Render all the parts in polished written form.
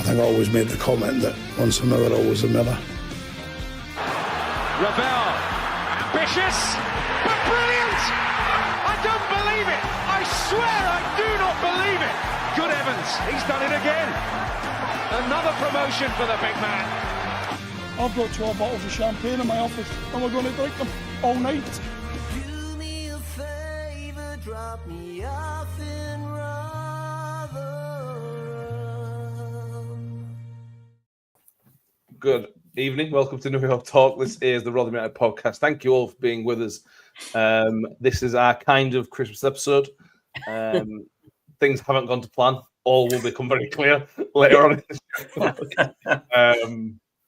think I always made the comment that once a miller, always a miller. Ravel, ambitious, but brilliant! I don't believe it! I swear I do not believe it! Good heavens, he's done it again! Another promotion for the big man. I've got 12 bottles of champagne in my office and we're going to drink them all night. Do me a favour, drop me off in Rotherham. Good evening. Welcome to New York Talk. This is the Rotherham United podcast. Thank you all for being with us. This is our kind of Christmas episode. Things haven't gone to plan. All will become very clear later on in the show.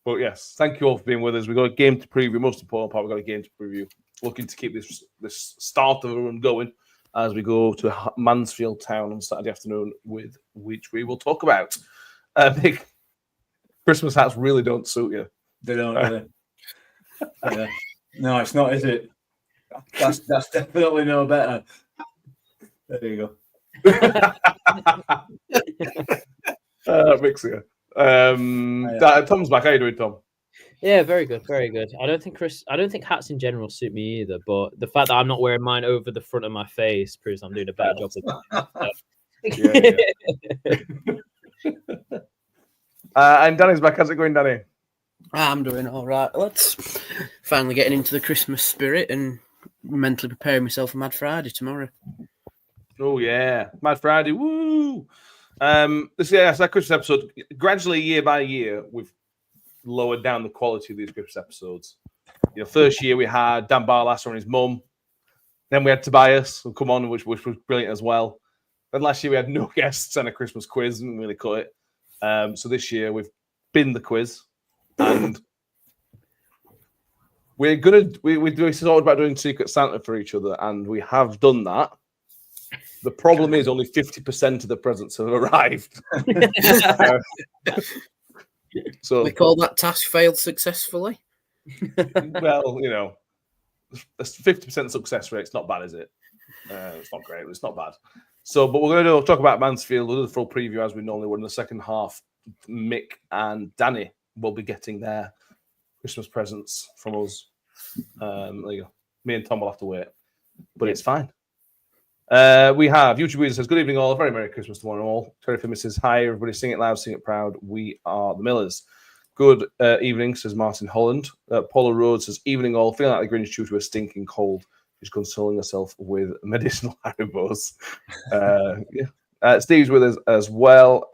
But yes, thank you all for being with us. We've got a game to preview. Most important part, we've got a game to preview. Looking to keep this start of a run going as we go to Mansfield Town on Saturday afternoon, with which we will talk about. Big Christmas hats really don't suit you. They don't, do they? Yeah. No, it's not, is it? That's definitely no better. There you go. Mix here. Tom's back. How you doing, Tom? Yeah, very good, very good. I don't think hats in general suit me either, but the fact that I'm not wearing mine over the front of my face proves I'm doing a better job with that. And Danny's back. How's it going, Danny? I'm doing all right. Let's finally getting into the Christmas spirit and mentally preparing myself for Mad Friday tomorrow. Oh yeah, Mad Friday! Woo! This is our Christmas episode. Gradually, year by year, we've lowered down the quality of these Christmas episodes. You know, first year we had Dan Barlaser and his mum. Then we had Tobias who come on, which was brilliant as well. Then last year we had no guests and a Christmas quiz, and really cut it. So this year we've binned the quiz, and we thought about doing Secret Santa for each other, and we have done that. The problem is only 50% of the presents have arrived. So we call that task failed successfully. Well, you know, a 50% success rate. It's not bad, is it? It's not great, but it's not bad. So, but we're going to talk about Mansfield. We'll do the full preview as we normally would in the second half. Mick and Danny will be getting their Christmas presents from us. There you go. Me and Tom will have to wait, but it's fine. We have YouTube Reader says, good evening all, very Merry Christmas to one and all. Terry Fimmer says, hi everybody, sing it loud, sing it proud, we are the Millers. Good evening, says Martin Holland. Paula Rhodes says, evening all, feeling like the Grinch due to a stinking cold. She's consoling herself with medicinal Haribos. Steve's with us as well.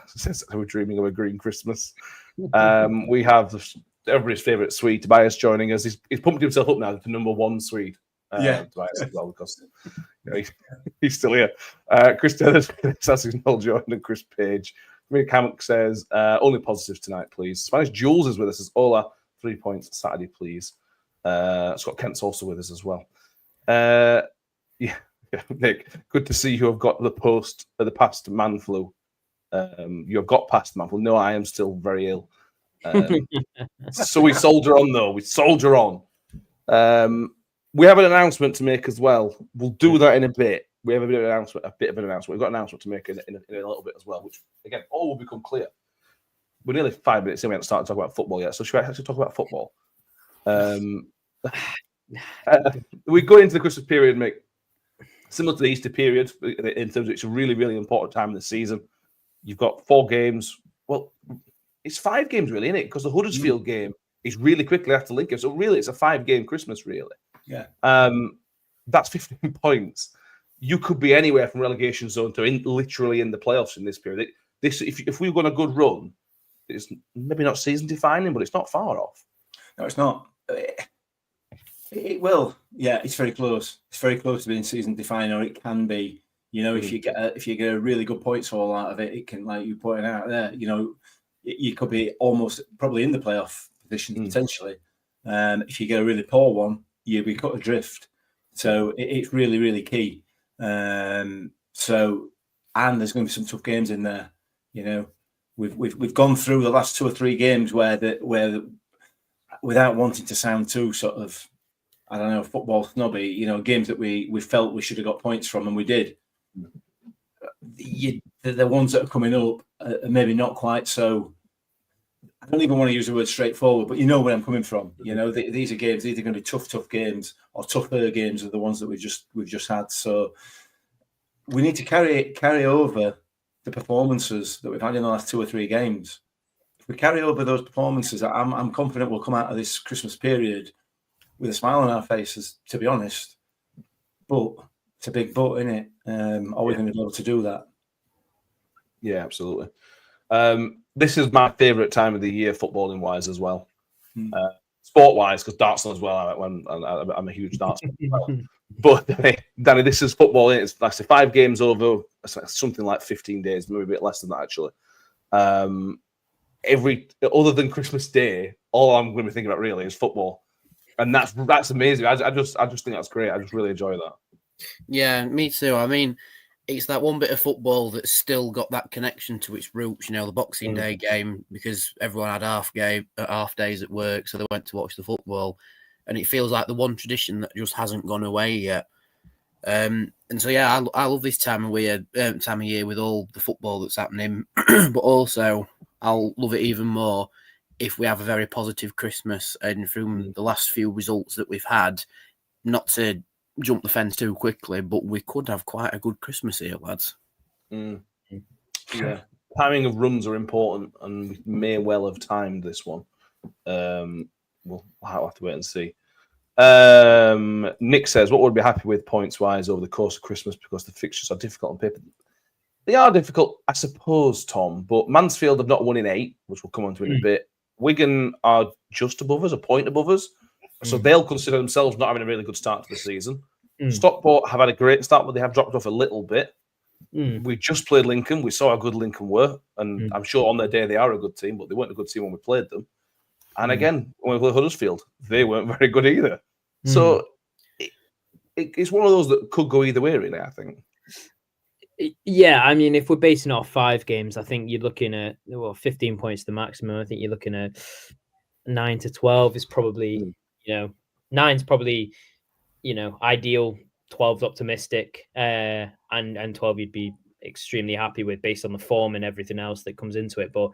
Says we're dreaming of a green Christmas. We have everybody's favourite Swede, Tobias, joining us. He's pumped himself up now to number one Swede. Tobias as well, because he's still here. Chris Dennis says he's not joined, and Chris Page. Mick Hammock says, only positives tonight, please. Spanish Jules is with us. Says, Ola, 3 points Saturday, please. Scott Kent's also with us as well. Nick, good to see you have got the past man flu. You have got past the man flu. No, I am still very ill. So we soldier on, though. We soldier on. We have an announcement to make as well. We'll do that in a bit. We have a bit of an announcement. We've got an announcement to make in a little bit as well, which, again, all will become clear. We're nearly 5 minutes in. We haven't started to talk about football yet. So should I actually talk about football? We go into the Christmas period, Mick, similar to the Easter period, in terms of it's a really, really important time of the season. You've got 4 games. Well, it's 5 games, really, isn't it? Because the Huddersfield game is really quickly after Lincoln. So really, it's a 5-game Christmas, really. Yeah. That's 15 points. You could be anywhere from relegation zone to literally in the playoffs in this period. If we've got a good run, it's maybe not season defining, but it's not far off. No, it's not. It will. Yeah, it's very close. It's very close to being season defining, or it can be. You know, if you get a really good points haul out of it, it can, like you pointed out there. You know, you could be almost probably in the playoff position potentially. If you get a really poor one, you'll be cut adrift. So it's really, really key. And there's going to be some tough games in there. You know, we've gone through the last 2 or 3 games where without wanting to sound too sort of, I don't know, football snobby, you know, games that we felt we should have got points from, and we did. The ones that are coming up maybe not quite so. I don't even want to use the word straightforward, but you know where I'm coming from. You know, these are games. These are going to be tough games, or tougher games are the ones that we've just had. So we need to carry over the performances that we've had in the last 2 or 3 games. If we carry over those performances, I'm confident we'll come out of this Christmas period with a smile on our faces. To be honest, but it's a big but, isn't it? Are we going to be able to do that? Yeah, absolutely. This is my favourite time of the year, footballing wise as well. Sport wise, because darts as well. I'm a huge darts fan as well. But Danny, this is football. It's like 5 games over something like 15 days, maybe a bit less than that actually. Other than Christmas Day, all I'm going to be thinking about really is football, and that's amazing. I just think that's great. I just really enjoy that. Yeah, me too. I mean, it's that one bit of football that's still got that connection to its roots, you know, the Boxing Day game, because everyone had half days at work, so they went to watch the football, and it feels like the one tradition that just hasn't gone away yet. And so, yeah, I love this time of year with all the football that's happening, but also I'll love it even more if we have a very positive Christmas, and from the last few results that we've had, not to jump the fence too quickly, but we could have quite a good Christmas here, lads. Yeah, timing of runs are important, and we may well have timed this one. We'll have to wait and see. Nick says, what would be happy with points wise over the course of Christmas, because the fixtures are difficult on paper? They are difficult, I suppose, Tom, but Mansfield have not won in 8, which we'll come on to in a bit. Wigan are just above us, a point above us. So they'll consider themselves not having a really good start to the season. Stockport have had a great start, but they have dropped off a little bit. We just played Lincoln. We saw how good Lincoln were. And I'm sure on their day they are a good team, but they weren't a good team when we played them. And again, when we played Huddersfield, they weren't very good either. So it's one of those that could go either way, really, I think. Yeah, I mean, if we're basing off 5 games, I think you're looking at 15 points the maximum. I think you're looking at 9 to 12 is probably, 9's probably, ideal. 12's optimistic, and 12 you'd be extremely happy with based on the form and everything else that comes into it. But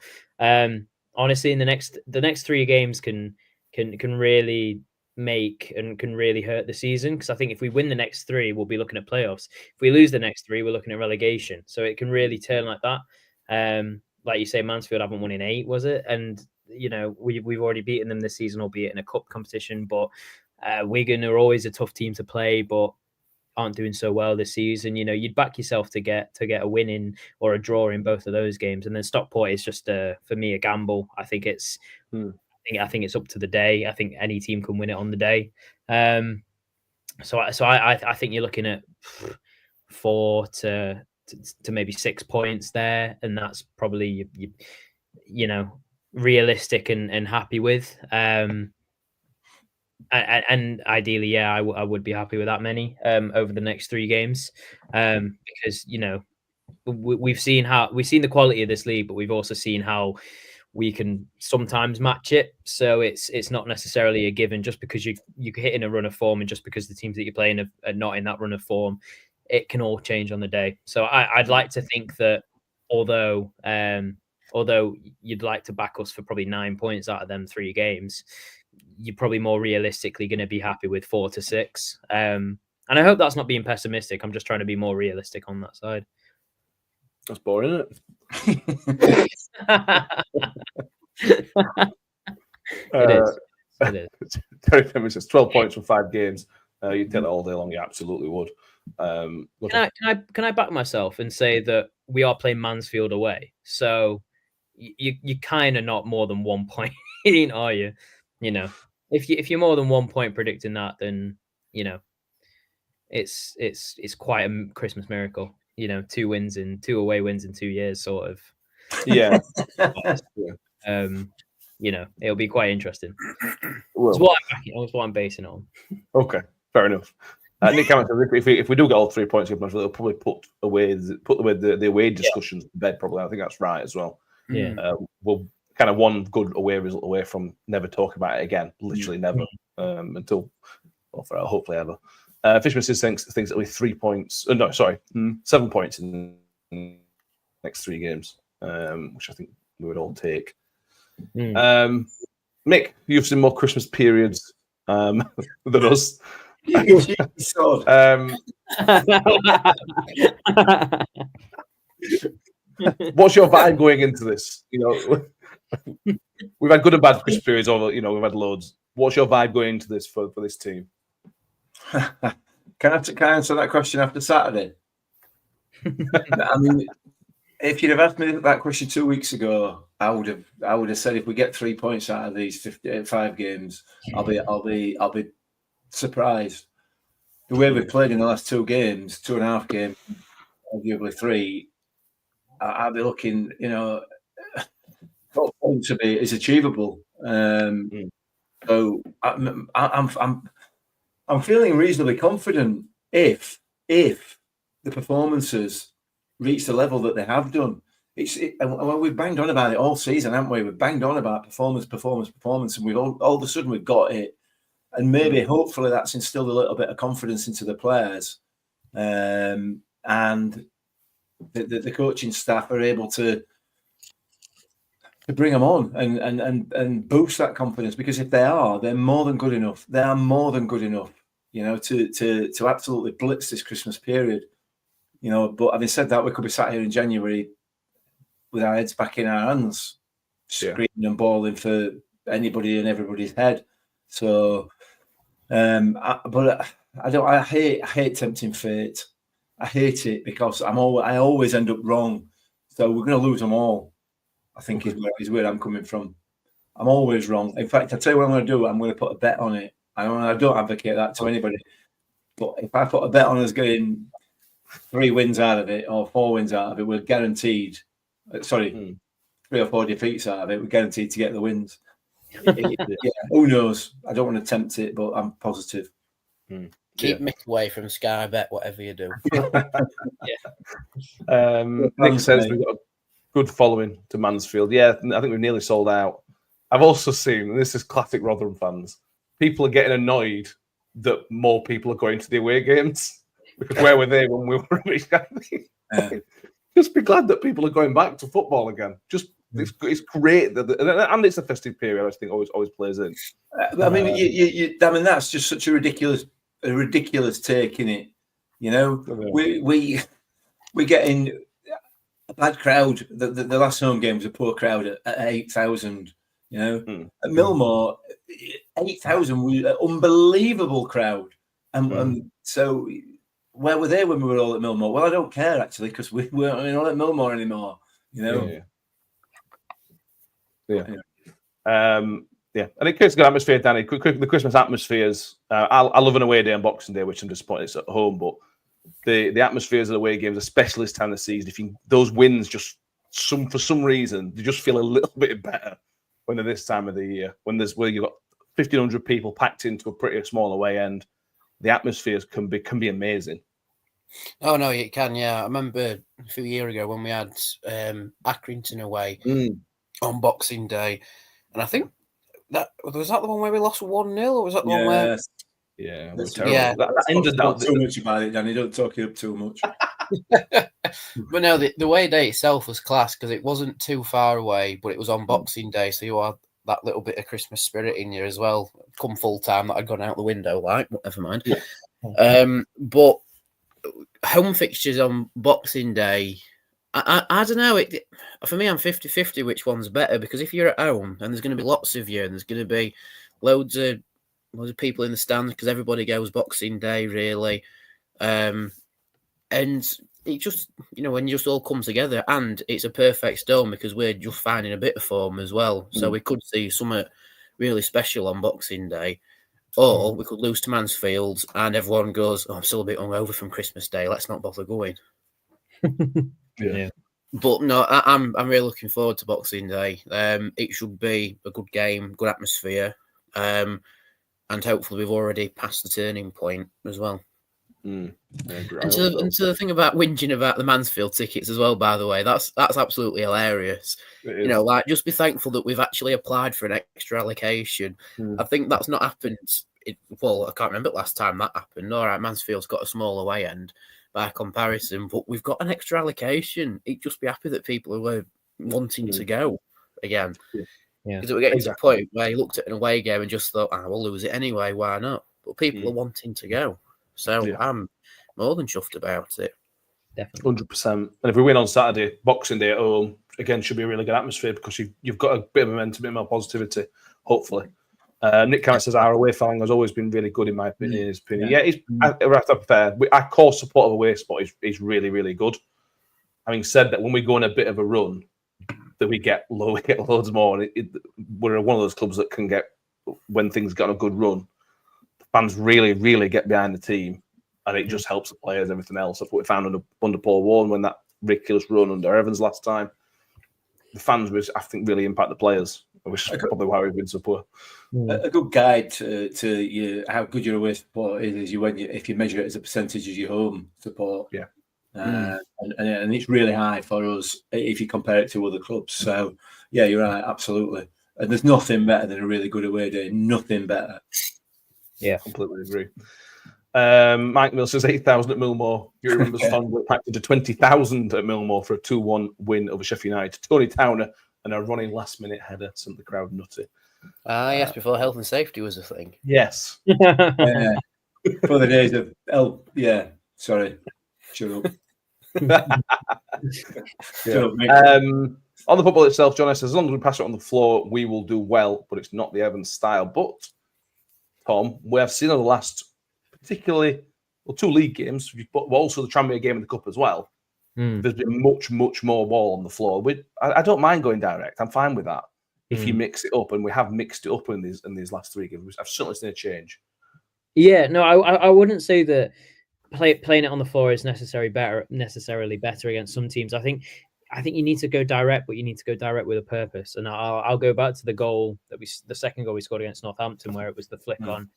honestly, in the next 3 games can really make and can really hurt the season, because I think if we win the next 3, we'll be looking at playoffs. If we lose the next 3, we're looking at relegation. So it can really turn like that. Like you say, Mansfield haven't won in 8, was it? And we've already beaten them this season, albeit in a cup competition. But Wigan are always a tough team to play, but aren't doing so well this season. You'd back yourself to get a win in or a draw in both of those games. And then Stockport is just for me a gamble. I think it's I think it's up to the day. I think any team can win it on the day. So I think you're looking at 4 to maybe 6 points there, and that's probably realistic and happy with. And ideally, yeah, I would be happy with that many over the next 3 games, because we've seen the quality of this league, but we've also seen how we can sometimes match it. So it's not necessarily a given just because you hit in a run of form, and just because the teams that you're playing are not in that run of form, it can all change on the day. So I'd like to think that although you'd like to back us for probably 9 points out of them 3 games, you're probably more realistically going to be happy with 4 to 6. And I hope that's not being pessimistic. I'm just trying to be more realistic on that side. That's boring, isn't it? It is. Terry Fleming says 12 points from 5 games. You'd take that all day long. You absolutely would. Can I back myself and say that we are playing Mansfield away? So you kind of not more than 1 point, are you? If you're more than 1 point predicting that, then it's quite a Christmas miracle. 2 away wins in 2 years, sort of. Yeah. It'll be quite interesting. Well, That's what I'm basing it on. Okay, fair enough. Nick Cameron says if we do get all 3 points, it'll probably put the away discussions to bed. Probably, I think that's right as well. Yeah, we'll kind of one good away result away from never talking about it again. Literally never until hopefully ever. Fishman says thinks it'll be 3 points. 7 points in the next 3 games. which I think we would all take. Mm. Mick, you've seen more Christmas periods than us. What's your vibe going into this? We've had good and bad Christmas periods over. We've had loads. What's your vibe going into this for this team? Can I answer that question after Saturday? I mean, if you'd have asked me that question 2 weeks ago, I would have said if we get 3 points out of these 5 games, I'll be surprised. The way we've played in the last 2 games, 2.5 games, arguably 3, I'll be looking. 12 points is achievable. So I'm feeling reasonably confident if the performances reach the level that they have done. Well, we've banged on about it all season, haven't we? We've banged on about performance, and we've all of a sudden we've got it. And maybe, hopefully, that's instilled a little bit of confidence into the players, and the coaching staff are able to bring them on and boost that confidence. Because if they are, they're more than good enough. They are more than good enough, to absolutely blitz this Christmas period. But having said that, we could be sat here in January with our heads back in our hands, screaming and bawling for anybody and everybody's head. So, I hate tempting fate. I hate it because I always end up wrong. So we're going to lose them all, I think is where I'm coming from. I'm always wrong. In fact, I tell you what I'm going to do. I'm going to put a bet on it. I don't advocate that to anybody. But if I put a bet on us getting 3 wins out of it or 4 wins out of it, we're guaranteed. 3 or 4 defeats out of it, we're guaranteed to get the wins. Who knows? I don't want to tempt it, but I'm positive. Keep Mick away from Sky Bet, whatever you do. Nick says we've got a good following to Mansfield. Yeah, I think we've nearly sold out. I've also seen, and this is classic Rotherham fans, people are getting annoyed that more people are going to the away games. Because where were they when we were? Just be glad that people are going back to football again. It's great and it's a festive period. I think always plays in. I mean, I mean that's just such a ridiculous take, innit? We get in a bad crowd. The last home game was a poor crowd at 8,000. At Millmore, 8,000 was an unbelievable crowd, and so. Where were they when we were all at Millmore? Well, I don't care actually because we weren't all at Millmore anymore. Yeah. And it creates a good atmosphere, Danny. The Christmas atmospheres. I love an away day on Boxing Day, which I'm disappointed it's at home. But the atmospheres of the away games, especially this time of the season, those wins for some reason they just feel a little bit better when they're this time of the year. Where you've got 1,500 people packed into a pretty small away end, the atmospheres can be amazing. Oh no, it can. Yeah, I remember a few years ago when we had Accrington away on Boxing Day, and I think that was the one where we lost 1-0, or was that the one where? Yeah, that ended up too much about it, Danny. Don't talk it up too much. But no, the away day itself was class because it wasn't too far away, but it was on Boxing Day, so you had that little bit of Christmas spirit in you as well. Come full time, that had gone out the window, never mind. But home fixtures on Boxing Day, I don't know. For me, I'm 50-50 which one's better, because if you're at home and there's going to be lots of you and there's going to be loads of people in the stands because everybody goes Boxing Day, really. And it just, when you just all come together, and it's a perfect storm because we're just finding a bit of form as well. So we could see something really special on Boxing Day. Or we could lose to Mansfield and everyone goes, I'm still a bit hungover from Christmas Day. Let's not bother going. Yeah. But no, I'm really looking forward to Boxing Day. It should be a good game, good atmosphere. And hopefully we've already passed the turning point as well. And to the thing about whinging about the Mansfield tickets as well, by the way, that's absolutely hilarious. Just be thankful that we've actually applied for an extra allocation. I think that's not happened. I can't remember last time that happened. All right, Mansfield's got a small away end by comparison, but we've got an extra allocation. Just be happy that people are wanting to go again. Yeah, Because it was getting to a point where you looked at an away game and just thought, we'll lose it anyway, why not? But people are wanting to go. So I'm more than chuffed about it. Definitely. 100%. And if we win on Saturday, Boxing Day at home, again, should be a really good atmosphere because you've got a bit of momentum, a bit more positivity, hopefully. Nick Carrot says our away fan has always been really good in my opinion. In his opinion. Yeah, I have to be fair. Our core support of away spot is really, really good. Having said that, when we go on a bit of a run, that we get loads more. And we're one of those clubs that can get, when things get on a good run, the fans really, really get behind the team, and it just helps the players, everything else. That's what we found under Paul Warren when that ridiculous run under Evans last time. The fans, I think, really impact the players, which is probably why we've been so poor. A good guide to how good your away support is if you measure it as a percentage of your home support. Yeah. And it's really high for us if you compare it to other clubs. So, yeah, you're right, absolutely. And there's nothing better than a really good away day. Nothing better. Yeah, completely agree. Mike Mill says 8,000 at Millmore. You remember fondly packed into 20,000 at Millmore for a 2-1 win over Sheffield United. Tony Towner and a running last-minute header sent the crowd nutty. Yes, before health and safety was a thing. Yes. For the days of sorry. Shut up. On the football itself, John S says, as long as we pass it on the floor, we will do well, but it's not the Evans style. But, Tom, we have seen in the last, particularly, 2 league games, but also the Tranmere game in the Cup as well, there's been much, much more ball on the floor. I don't mind going direct. I'm fine with that. If you mix it up, and we have mixed it up in these last 3 games, I've certainly seen a change. Yeah, no, I wouldn't say that playing it on the floor is necessarily better against some teams. I think you need to go direct, but you need to go direct with a purpose. And I'll go back to the goal the second goal we scored against Northampton, where it was the flick on,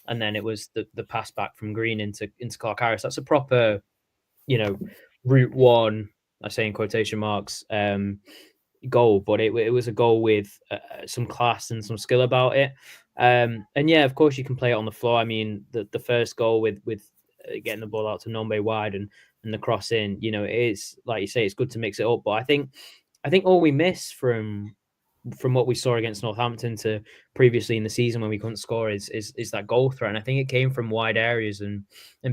and then it was the pass back from Green into Clark Harris. That's a proper, route one. I say in quotation marks, goal, but it was a goal with some class and some skill about it. And yeah, of course you can play it on the floor. I mean, the first goal with getting the ball out to Nombe wide and the cross in, it is, like you say, it's good to mix it up. But I think all we miss from what we saw against Northampton to previously in the season when we couldn't score is that goal threat. And I think it came from wide areas and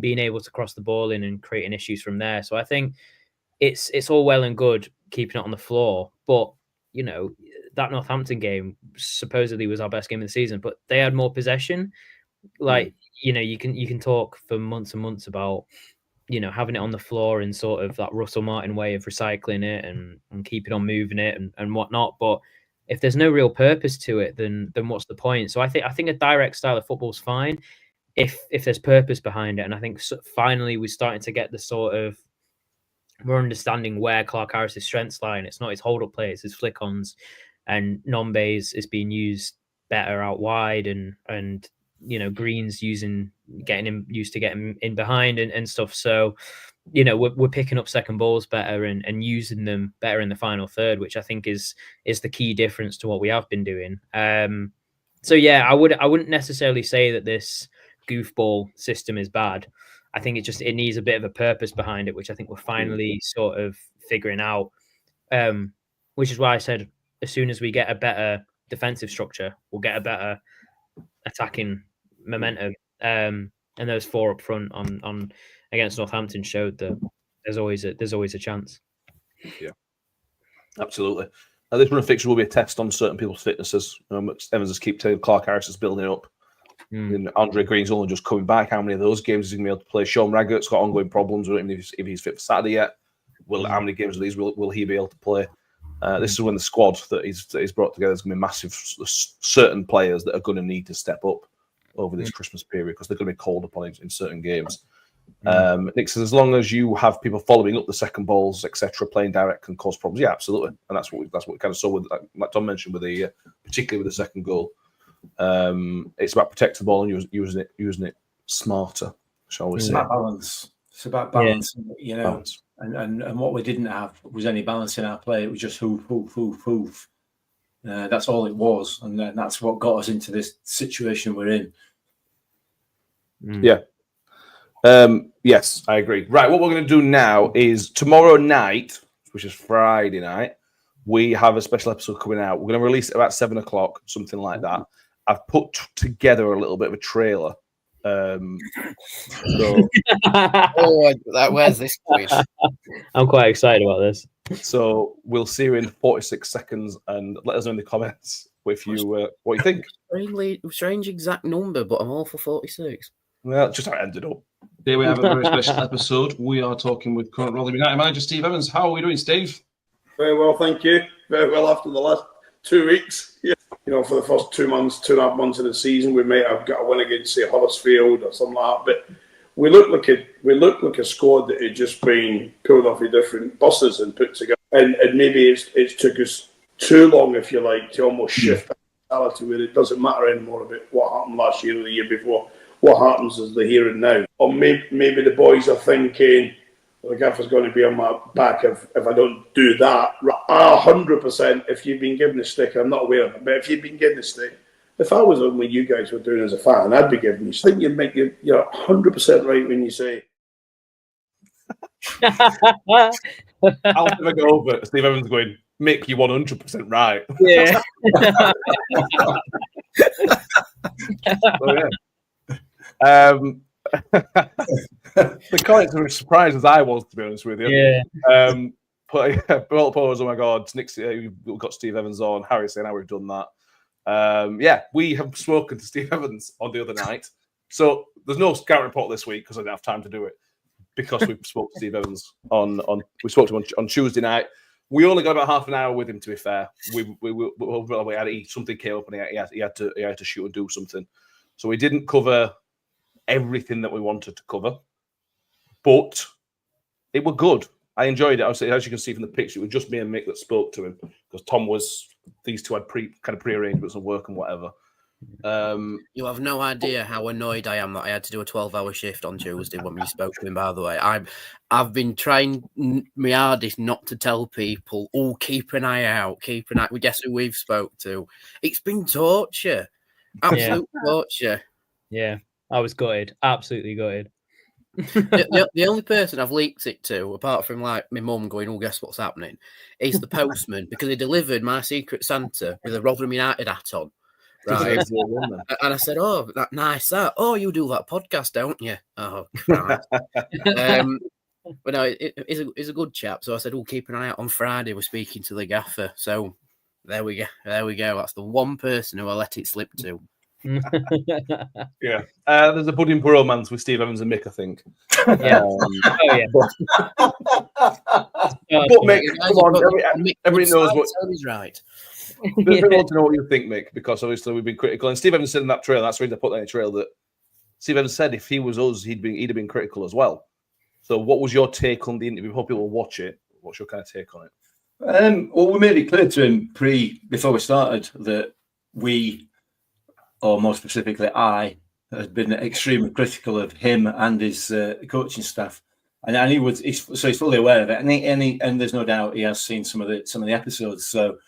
being able to cross the ball in and creating issues from there. So I think it's all well and good keeping it on the floor, but that Northampton game supposedly was our best game of the season, but they had more possession. You can talk for months and months about having it on the floor in sort of that Russell Martin way of recycling it and keeping on moving it and whatnot. But if there's no real purpose to it, then what's the point? So I think a direct style of football is fine if there's purpose behind it. And I think finally we're starting to get the sort of, we're understanding where Clark Harris's strengths lie, and it's not his hold up play, it's his flick ons, and Nombe is being used better out wide, and Green's getting him used to getting in behind and stuff. So we're picking up second balls better and using them better in the final third, which I think is the key difference to what we have been doing. So yeah, I wouldn't necessarily say that this goofball system is bad. I think it needs a bit of a purpose behind it, which I think we're finally sort of figuring out. Which is why I said as soon as we get a better defensive structure, we'll get a better attacking momentum. And those 4 up front on against Northampton showed that there's always a chance. Yeah, absolutely. This run of fixture will be a test on certain people's fitnesses. Evans just keep telling Clark Harris is building up. And Andre Green's only just coming back. How many of those games is he going to be able to play? Sean Raggett's got ongoing problems. We don't even know if he's fit for Saturday yet. How many games of these will he be able to play? This is when the squad that he's brought together is going to be massive. Certain players that are going to need to step up over this Christmas period because they're going to be called upon in certain games. Nick says, as long as you have people following up the second balls, etc., playing direct can cause problems. Yeah, absolutely, and that's what we kind of saw with, like Tom mentioned, with particularly with the second goal. It's about protecting the ball and using it smarter, shall we say? Balance. It's about balance, Balance. And what we didn't have was any balance in our play. It was just hoof. That's all it was, and that's what got us into this situation we're in. Yeah. Yes, I agree. Right, what we're going to do now is tomorrow night, which is Friday night, we have a special episode coming out. We're going to release it about 7 o'clock, something like that. I've put together a little bit of a trailer. So, where's this going? I'm quite excited about this. So we'll see you in 46 seconds, and let us know in the comments if you what you think. Strange exact number, but I'm all for 46. Well, just how it ended up. Here we have a very special episode. We are talking with current Rotherham United manager Steve Evans. How are we doing, Steve? Very well, thank you. Very well after the last 2 weeks. Yeah. You know, for the first 2 months, 2.5 months of the season, we may have got a win against, say, Huddersfield or something like that. But we look like a squad that had just been pulled off of different buses and put together. And maybe it took us too long, if you like, to almost shift that mentality where it doesn't matter anymore about what happened last year or the year before. What happens is the here and now. Or maybe the boys are thinking, well, the gaffer's going to be on my back if I don't do that. 100%, if you've been given a stick, I'm not aware of it, but if you've been given a stick, if I was on what you guys were doing as a fan, I'd be giving you. I think you're 100% right when you say. I'll never go over. Steve Evans going, Mick, you're 100% right. Yeah. The comments were as surprised as I was, to be honest with you. Yeah. But oh my God, Nick's we've got Steve Evans on. Harry saying how we've done that. We have spoken to Steve Evans on the other night. So there's no scout report this week because I didn't have time to do it. Because we spoke to Steve Evans we spoke to him on Tuesday night. We only got about half an hour with him, to be fair. We had to eat, something came up and he had to shoot and do something. So we didn't cover everything that we wanted to cover, but it was good. I enjoyed it. I was, as you can see from the picture, it was just me and Mick that spoke to him because these two had pre-arrangements of work and whatever. You have no idea how annoyed I am that I had to do a 12-hour shift on Tuesday when we spoke to him, by the way. I've been trying my hardest not to tell people, keep an eye out. Guess who we've spoke to? It's been torture. Absolute torture. Yeah, I was gutted. Absolutely gutted. The only person I've leaked it to, apart from like my mum going, "Oh, guess what's happening," is the postman because he delivered my Secret Santa with a Rotherham United hat on. Right. And I said, "Oh, that nice that. Oh, you do that podcast, don't you?" Oh, Christ. But no, he's a good chap. So I said, "Oh, keep an eye out on Friday. We're speaking to the gaffer." So there we go. That's the one person who I let it slip to. Yeah. There's a budding bromance with Steve Evans and Mick, I think. Yeah. But Mick, come on, everybody knows what he's right. They want to know what you think, Mick, because obviously we've been critical. And Steve Evans said in that trail, that's the reason I put that in the trail, that Steve Evans said if he was us, he'd have been critical as well. So what was your take on the interview? Hope people will watch it. What's your kind of take on it? Well, we made it clear to him before we started that we, or more specifically I, had been extremely critical of him and his coaching staff. And he's fully aware of it. And there's no doubt he has seen some of the episodes. So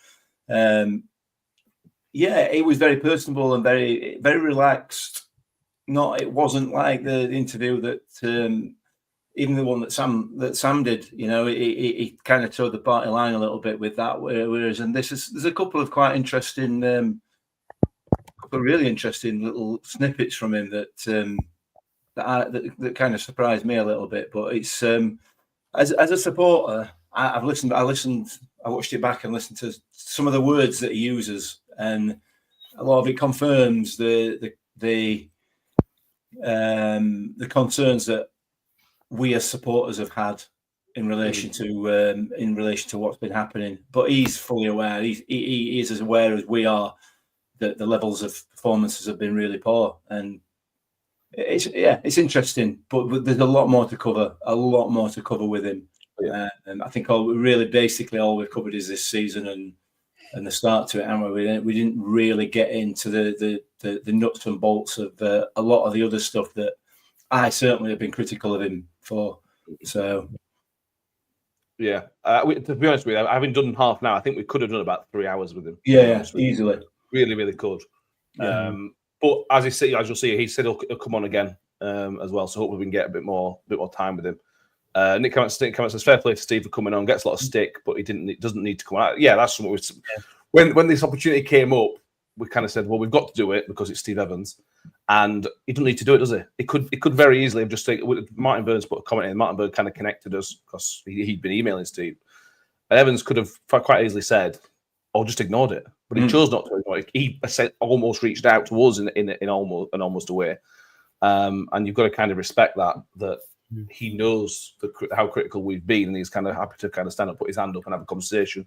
it was very personable and very, very relaxed. It wasn't like the interview that even the one that Sam did. You know, he kind of towed the party line a little bit with that. Whereas, and there's a couple of quite interesting, really interesting little snippets from him that kind of surprised me a little bit. But it's as a supporter, I watched it back and listened to some of the words that he uses, and a lot of it confirms the concerns that we as supporters have had in relation to what's been happening. But he's fully aware. He is as aware as we are that the levels of performances have been really poor, and it's interesting. But there's a lot more to cover. With him. Yeah. And I think all we've covered is this season and the start to it, and we didn't really get into the nuts and bolts of a lot of the other stuff that I certainly have been critical of him for. So yeah, to be honest with you, having done half now, I think we could have done about 3 hours with him. Yeah, easily. Really, really could. Yeah. But as you'll see, he said he'll come on again as well. So hopefully we can get a bit more time with him. Nick Cameron says, fair play to Steve for coming on, gets a lot of stick, but he doesn't need to come out. Yeah, that's what when this opportunity came up, we kind of said, well, we've got to do it because it's Steve Evans, and he doesn't need to do it, does he? It could very easily have just taken. Martin Burns put a comment in. Martin Burns kind of connected us because he'd been emailing Steve, and Evans could have quite easily said, or just ignored it, but he chose not to ignore it. He almost reached out to us in almost a way, and you've got to kind of respect that he knows how critical we've been, and he's kind of happy to kind of stand up, put his hand up, and have a conversation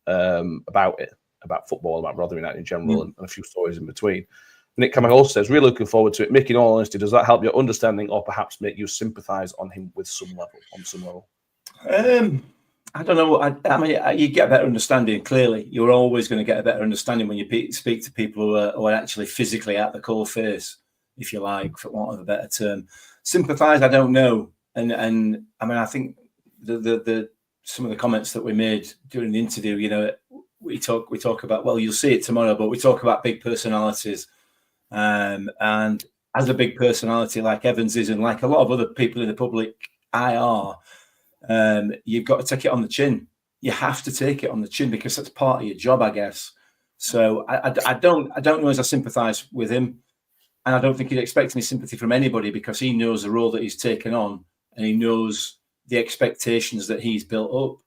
about it. About football, about Rotherham United in general, and a few stories in between. Nick Cameron also says, really looking forward to it. Mick, in all honesty, does that help your understanding or perhaps make you sympathise on him with some level? I don't know. I mean, you get a better understanding, clearly. You're always going to get a better understanding when you speak to people who are actually physically at the coal face, if you like, for want of a better term. Sympathise, I don't know. And I mean, I think the some of the comments that we made during the interview, you know, we talk about, well, you'll see it tomorrow, but we talk about big personalities. And as a big personality like Evans is, and like a lot of other people in the public eye are, you've got to take it on the chin. You have to take it on the chin because that's part of your job, I guess. So I don't know as I sympathise with him, and I don't think he'd expect any sympathy from anybody because he knows the role that he's taken on, and he knows the expectations that he's built up.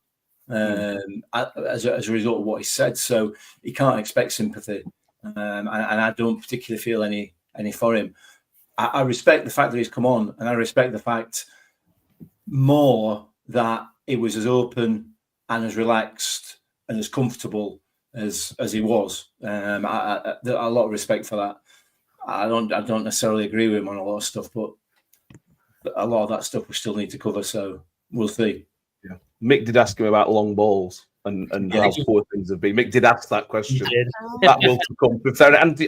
As a result of what he said, so he can't expect sympathy, and I don't particularly feel any for him. I respect the fact that he's come on, and I respect the fact more that he was as open and as relaxed and as comfortable as he was. A lot of respect for that. I don't necessarily agree with him on a lot of stuff, but a lot of that stuff we still need to cover. So we'll see. Yeah. Mick did ask him about long balls and how poor things have been. Mick did ask that question. That will come. And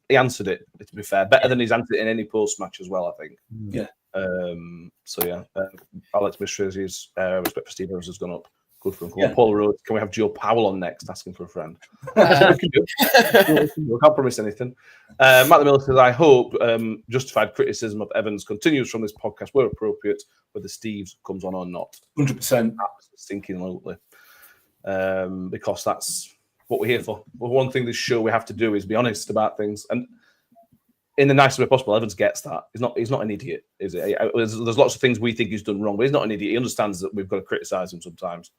he answered it, to be fair. Better than he's answered it in any post-match as well, I think. Yeah. Alex Mistrezi's respect for Steve Evans has gone up. Good for him. Yeah. Paul Rhodes, can we have Joe Powell on next? Asking for a friend. I can't promise anything. Matt the Miller says, I hope justified criticism of Evans continues from this podcast where appropriate, whether Steve's comes on or not. 100%. Absolutely. Because that's what we're here for. Well, one thing this show we have to do is be honest about things, and in the nicest way possible. Evans gets that. He's not an idiot, is he? There's lots of things we think he's done wrong, but he's not an idiot. He understands that we've got to criticise him sometimes.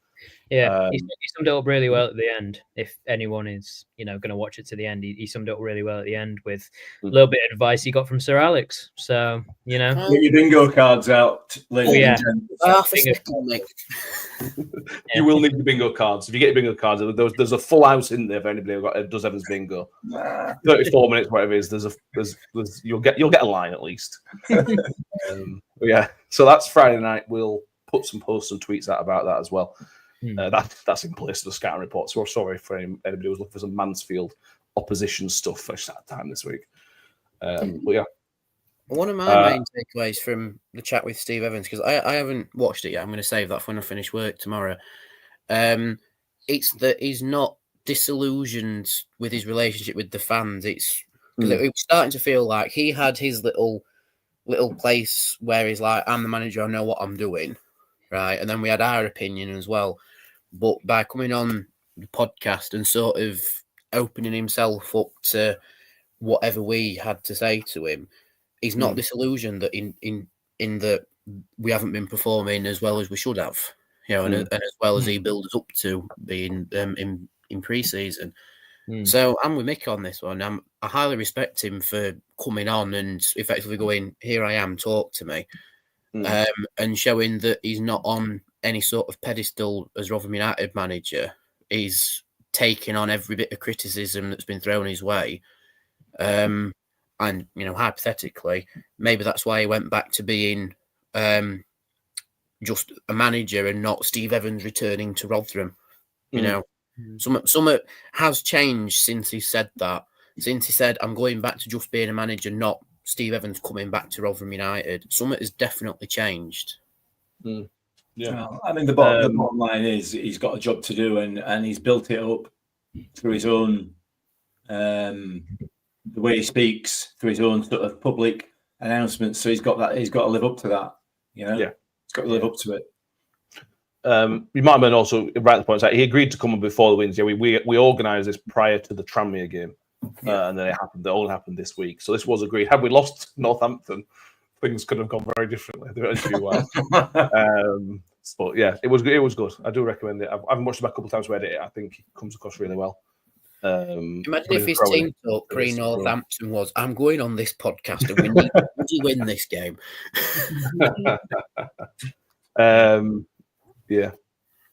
Yeah, he summed it up really well at the end. If anyone is, going to watch it to the end, he summed it up really well at the end with a little bit of advice he got from Sir Alex. So, Get your bingo cards out, ladies and gentlemen. You will need your bingo cards. If you get your bingo cards, there's a full house in there for anybody who does Evans bingo. 34 minutes, whatever it is. You'll get a line at least. So that's Friday night. We'll put some posts and tweets out about that as well. That's in place for the scouting report. So we're sorry for anybody who's looking for some Mansfield opposition stuff for that time this week. One of my main takeaways from the chat with Steve Evans, because I haven't watched it yet, I'm going to save that for when I finish work tomorrow. It's that he's not disillusioned with his relationship with the fans. It's because it was starting to feel like he had his little place where he's like, I'm the manager, I know what I'm doing, right? And then we had our opinion as well. But by coming on the podcast and sort of opening himself up to whatever we had to say to him, he's not disillusioned that in that we haven't been performing as well as we should have, and as well as he built us up to being in pre-season. So I'm with Mick on this one. I highly respect him for coming on and effectively going, here I am, talk to me, and showing that he's not on any sort of pedestal as Rotherham United manager. He's taking on every bit of criticism that's been thrown his way. And, hypothetically, maybe that's why he went back to being just a manager and not Steve Evans returning to Rotherham. Some has changed since he said that. Since he said, I'm going back to just being a manager, not Steve Evans coming back to Rotherham United. Something has definitely changed. Yeah. Well, I mean, the bottom line is he's got a job to do, and he's built it up through his own, the way he speaks, through his own sort of public announcements. So he's got to live up to that, Yeah. got to live up to it. You might have been also right at the point. He agreed to come on before the wins. Yeah, we organised this prior to the Tranmere game, and then it happened. It all happened this week. So this was agreed. Had we lost Northampton, things could have gone very differently. They went too well. But yeah, it was good. I do recommend it. I've watched it a couple of times. Read it. I think it comes across really well. Imagine if his team talk pre Northampton was, "I'm going on this podcast and we need to win this game." Yeah.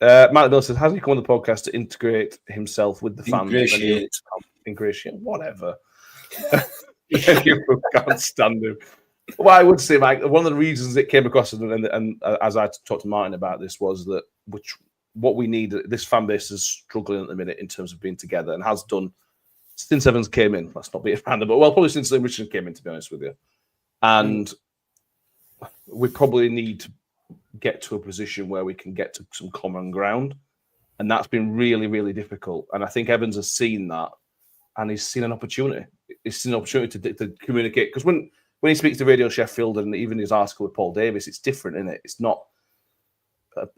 Matt Bill says, has he come on the podcast to integrate himself with the fans? Ingratiate, whatever. You can't stand him. Well, I would say, Mike, one of the reasons it came across, and as I talked to Martin about this, was that what we need, this fan base is struggling at the minute in terms of being together, and has done since Evans came in. Let's not be random, but probably since Richard came in, to be honest with you. And we probably need to get to a position where we can get to some common ground, and that's been really, really difficult. And I think Evans has seen that, and he's seen an opportunity. He's seen an opportunity to communicate, because when he speaks to Radio Sheffield and even his article with Paul Davis, it's different, isn't it? It's not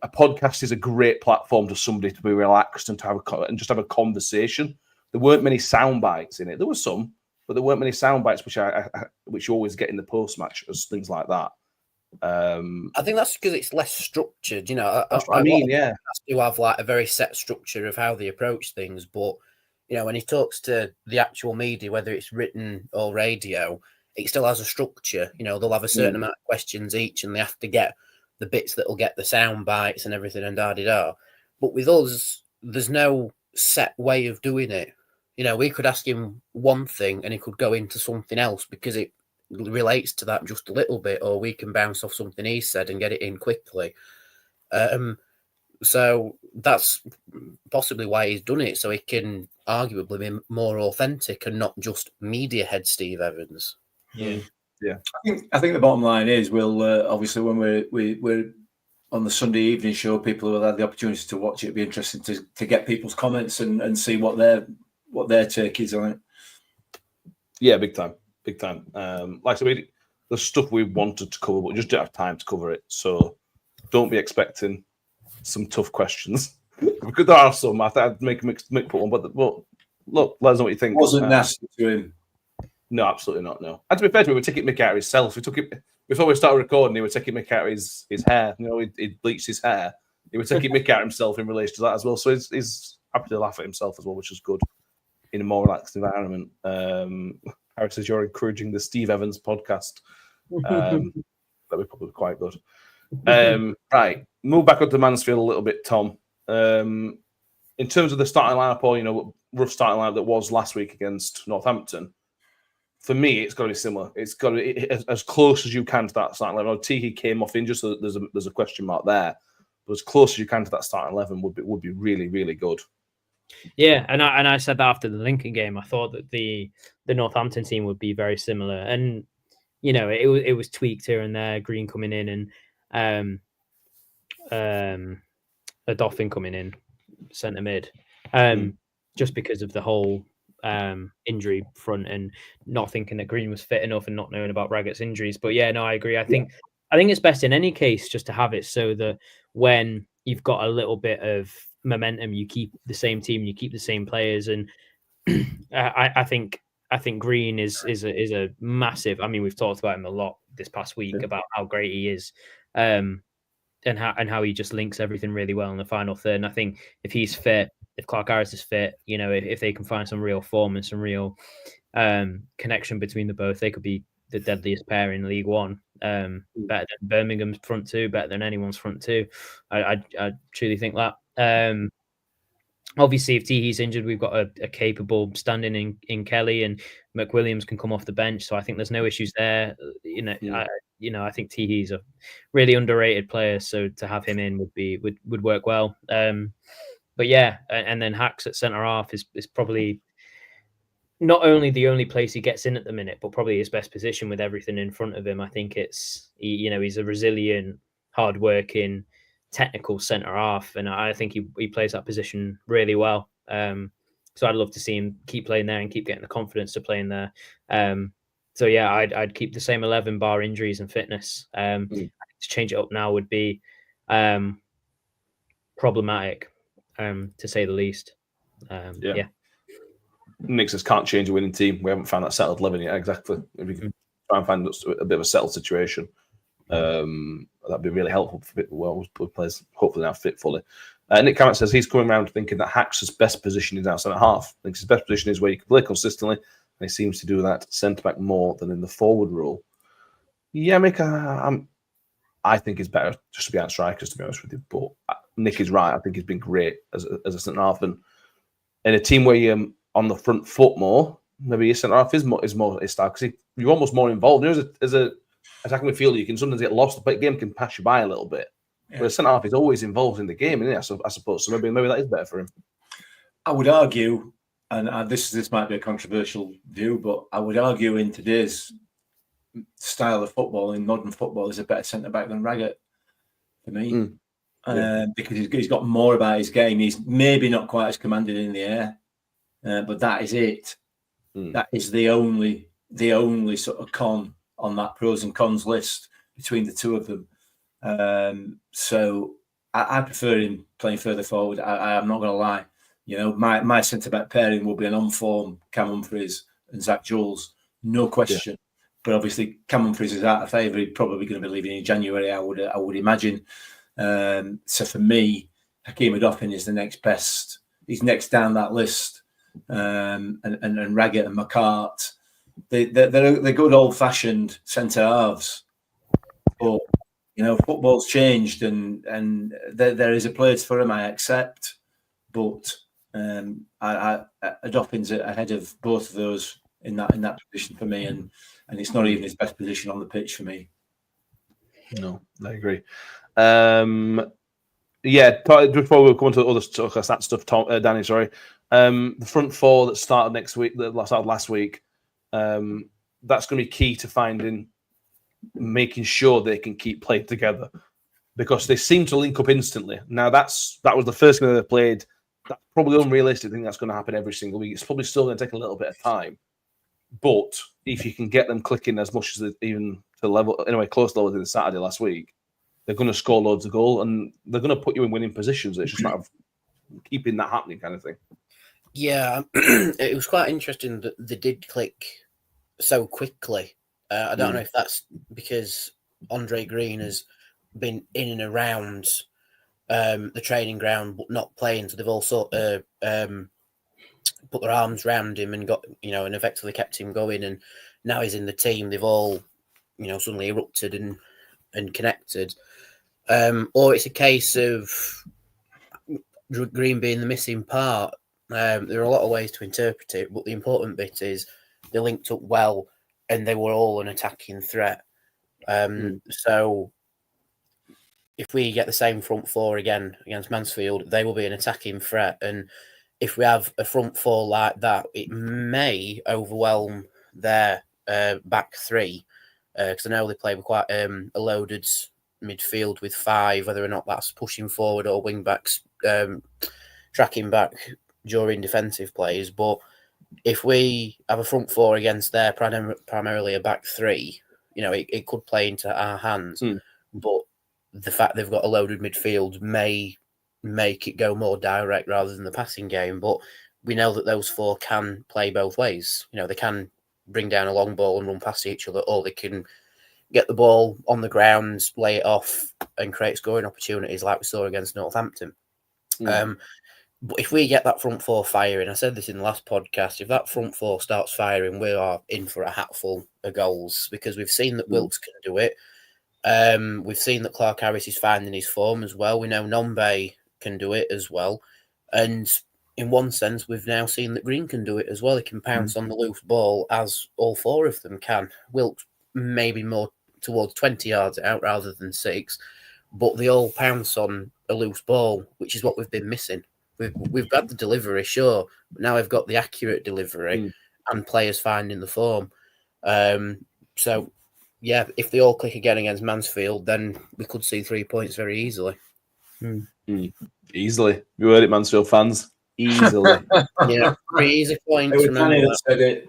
a podcast is a great platform to somebody to be relaxed and to have just have a conversation. There weren't many sound bites in it. There were some, but there weren't many sound bites which you always get in the post match as things like that. I think that's because it's less structured. You know, that's what I mean. Yeah, you have like a very set structure of how they approach things, but you know, when he talks to the actual media, whether it's written or radio, it still has a structure. You know, they'll have a certain amount of questions each, and they have to get the bits that will get the sound bites and everything and da-di-da. But with us, there's no set way of doing it. You know, we could ask him one thing and he could go into something else because it relates to that just a little bit, or we can bounce off something he said and get it in quickly. So that's possibly why he's done it, so he can arguably be more authentic and not just media head Steve Evans. Yeah. I think the bottom line is we'll obviously when we're on the Sunday evening show, people who will have the opportunity to watch it. It'd be interesting to get people's comments and see what their take is on it. Yeah, big time. Like I said, the stuff we wanted to cover, but we just don't have time to cover it. So don't be expecting some tough questions. Because there are some. I'd make Mick put one, but look, let us know what you think. Wasn't nasty to him. No, absolutely not. No. And to be fair to him, we were taking Mick out of himself. We took it before we started recording. He was taking Mick out of his hair. You know, he bleached his hair. He was taking Mick out himself in relation to that as well. So he's happy to laugh at himself as well, which is good in a more relaxed environment. Harry says you're encouraging the Steve Evans podcast. That'd be probably quite good. Right, move back up to Mansfield a little bit, Tom. In terms of the starting lineup, or rough starting lineup that was last week against Northampton, for me, it's got to be similar. It's got to be as close as you can to that starting 11. Teehee came off injured, so there's a question mark there. But as close as you can to that starting 11 would be really, really good. Yeah, and I said that after the Lincoln game. I thought that the Northampton team would be very similar, and you know, it was tweaked here and there. Green coming in and a Dolphin coming in centre mid, just because of the whole injury front and not thinking that Green was fit enough and not knowing about Raggett's injuries. But yeah, no, I agree. I think it's best in any case just to have it so that when you've got a little bit of momentum, you keep the same team, you keep the same players, and I think Green is a massive. I mean, we've talked about him a lot this past week about how great he is, and how he just links everything really well in the final third. And I think if he's fit, if Clark Harris is fit, you know, if they can find some real form and some real connection between the both, they could be the deadliest pair in League One. Better than Birmingham's front two, better than anyone's front two. I truly think that. Obviously, if Teehee's injured, we've got a capable standing in Kelly, and McWilliams can come off the bench. So I think there's no issues there. I think Teehee's a really underrated player, so to have him in would work well. But yeah, and then Hacks at centre half is probably not only the only place he gets in at the minute, but probably his best position with everything in front of him. I think he's a resilient, hard-working, technical centre half, and I think he plays that position really well. So I'd love to see him keep playing there and keep getting the confidence to play in there. So yeah, I'd keep the same 11 bar injuries and fitness. Just to change it up now would be problematic, to say the least. Yeah. Nick says can't change a winning team. We haven't found that settled living yet. Exactly. If we can try and find a bit of a settled situation, that'd be really helpful for players. Hopefully now fit fully. Nick Cameron says he's coming around thinking that Hax's best position is outside half. Thinks his best position is where you can play consistently, and he seems to do that centre back more than in the forward role. Yeah, Mick, I think it's better just to be out strikers, to be honest with you. But Nick is right. I think he's been great as a centre half, and in a team where you're on the front foot more, maybe your centre half is more his style because you're almost more involved. As a attacking midfielder, you can sometimes get lost. The game can pass you by a little bit. Yeah. But a centre half is always involved in the game, isn't it? I suppose. So maybe that is better for him. I would argue, and this might be a controversial view, but I would argue in today's style of football, in modern football, is a better centre back than Raggett for me. Because he's got more about his game. He's maybe not quite as commanding in the air, but that is it. That is the only sort of con on that pros and cons list between the two of them. So I prefer him playing further forward. I'm not going to lie. You know, my centre back pairing will be an on-form Cam Humphreys and Zach Jules, no question. Yeah. But obviously, Cam Humphreys is out of favour. He's probably going to be leaving in January. I would imagine. So for me, Hakeem Adofin is the next best. He's next down that list, and Raggett and McCart. They're good old-fashioned centre halves. But you know, football's changed, and there is a place for him. I accept, but Adofin's ahead of both of those in that position for me, and it's not even his best position on the pitch for me. No, I agree. Before we come on to other stuff, that stuff, Danny, sorry. The front four that started last week, that's going to be key to making sure they can keep playing together because they seem to link up instantly. Now, that was the first game they played. That's probably unrealistic. I think that's going to happen every single week. It's probably still going to take a little bit of time. But if you can get them clicking as much as even to the level, anyway, close to the level of Saturday last week, they're going to score loads of goals and they're going to put you in winning positions. It's just a matter of keeping that happening, kind of thing. Yeah, it was quite interesting that they did click so quickly. I don't know if that's because Andre Green has been in and around the training ground but not playing, so they've all sort of put their arms around him and got, and effectively kept him going. And now he's in the team. They've all, suddenly erupted and connected. Or it's a case of Green being the missing part. There are a lot of ways to interpret it, but the important bit is they linked up well and they were all an attacking threat. So if we get the same front four again against Mansfield, they will be an attacking threat. And if we have a front four like that, it may overwhelm their back three. Because I know they play with quite a loaded midfield with five, whether or not that's pushing forward or wing backs tracking back during defensive plays. But if we have a front four against their primarily a back three, it could play into our hands. But the fact they've got a loaded midfield may make it go more direct rather than the passing game. But we know that those four can play both ways. They can bring down a long ball and run past each other, or they can get the ball on the ground, lay it off, and create scoring opportunities like we saw against Northampton. But if we get that front four firing, I said this in the last podcast, if that front four starts firing, we are in for a hatful of goals because we've seen that Wilkes can do it. We've seen that Clark Harris is finding his form as well. We know Nombe can do it as well. And in one sense, we've now seen that Green can do it as well. He can pounce on the loose ball as all four of them can. Wilkes maybe more towards 20 yards out rather than 6, but they all pounce on a loose ball, which is what we've been missing. We've got the delivery, sure, but now we've got the accurate delivery and players finding the form. So, yeah, if they all click again against Mansfield, then we could see 3 points very easily. Easily. You heard it, Mansfield fans. Easily. Yeah, 3 easy points. It was funny that said it.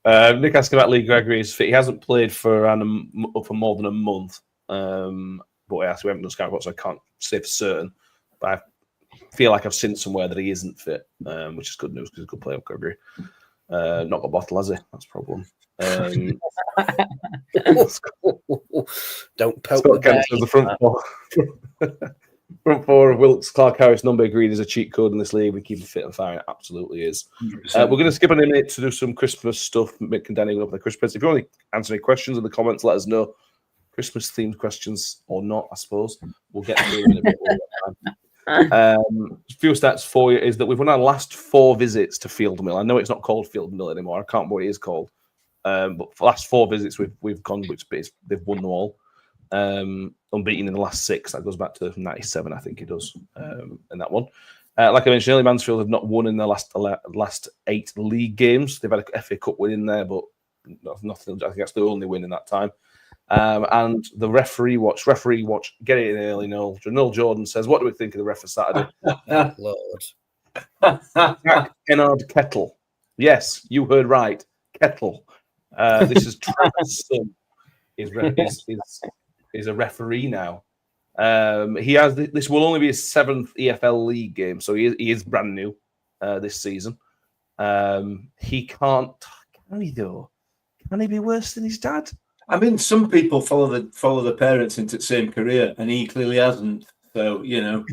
Nick asking about Lee Gregory's fit. He hasn't played for more than a month. But we haven't done scout reports, so I can't say for certain. But I feel like I've seen somewhere that he isn't fit, which is good news because he's a good player, Gregory. Not got a bottle, has he? That's a problem. Don't poke Scott Kent says the front four. Front four of Wilkes, Clark Harris, Number Green is a cheat code in this league. We keep him fit and fine. It absolutely is. We're going to skip a minute to do some Christmas stuff. Mick and Danny will open the Christmas. If you want to answer any questions in the comments, let us know. Christmas themed questions or not, I suppose. We'll get to them in a bit. A few stats for you is that we've won our last 4 visits to Field Mill. I know it's not called Field Mill anymore. I can't remember what it is called. But for the last 4 visits we've gone, which they've won them all. Unbeaten in the last 6. That goes back to 97, I think it does. In that one. Like I mentioned earlier, Mansfield have not won in their last 8 league games. They've had a FA Cup win in there, but nothing. I think that's the only win in that time. And the referee watch, get it in early, Noel. Noel Jordan says, what do we think of the ref for Saturday? Lord. Jack Kennard Kettle. Yes, you heard right. Kettle. This is Trevor's son. Is a referee now. He has this will only be his 7th EFL League game, so he is brand new this season. He can't. Can he though? Can he be worse than his dad? I mean, some people follow the parents into the same career, and he clearly hasn't. So you know.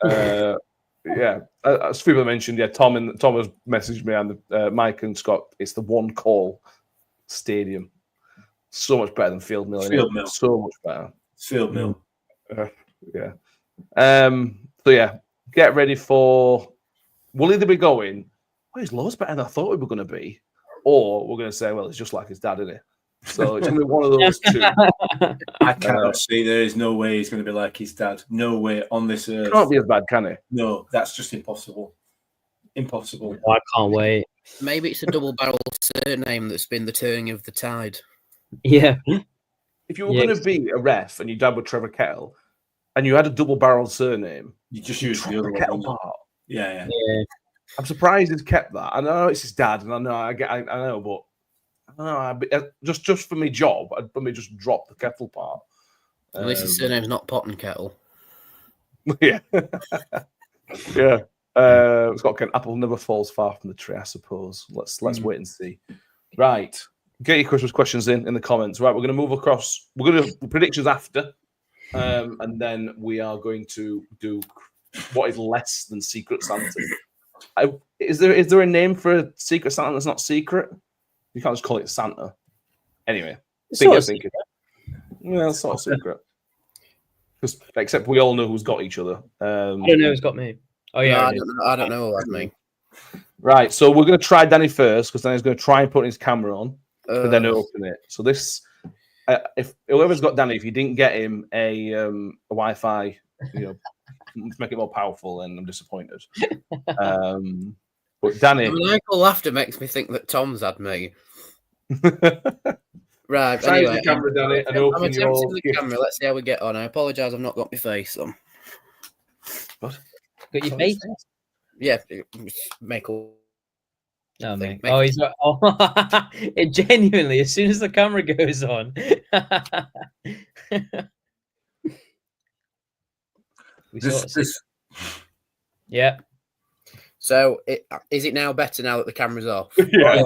Yeah. Yeah, as people mentioned, Tom has messaged me and Mike and Scott. It's the One Call Stadium, so much better than Field Mill. So much better. Field Mill. Yeah. So yeah, get ready for. We'll either be going, well, he's loads better than I thought we were going to be, or we're going to say, well, it's just like his dad, isn't it? So it's going to be one of those two. I cannot see. There is no way he's going to be like his dad. No way on this earth. Can't be as bad, can he? No, that's just impossible. Impossible. Oh, I can't wait. Maybe it's a double-barrel surname that's been the turning of the tide. Yeah. If you were going to be a ref and your dad was Trevor Kettle, and you had a double-barrel surname, you just use the other Kettle one. part. Yeah. I'm surprised he's kept that. I know it's his dad, and I know, but I don't know. Just for my job, I'd probably just drop the Kettle part. At least his surname's not Pot and Kettle. Yeah, yeah. Scott Kent, apple never falls far from the tree, I suppose. Let's wait and see. Right, get your Christmas questions in the comments. Right, we're going to move across. We're going to do predictions after, and then we are going to do what is less than Secret Santa. Is there a name for a Secret Santa that's not secret? You can't just call it Santa. Anyway, yeah, it's not a secret. Except we all know who's got each other. I don't know who's got me. Oh yeah, I don't know what I mean. Right, so we're going to try Danny first because Danny's going to try and put his camera on, and then open it. So this, if whoever's got Danny, if you didn't get him a Wi-Fi, to make it more powerful, then I'm disappointed. But Danny, Michael laughter makes me think that Tom's had me. Right, try anyway, the camera, Danny, and I'm open attempting the camera. Let's see how we get on. I apologise, I've not got my face on. What? Got your face? Yeah, make all. Oh, mate. Oh, he's got. Oh, it genuinely, as soon as the camera goes on. Yeah. So, is it now better now that the camera's off? Yeah.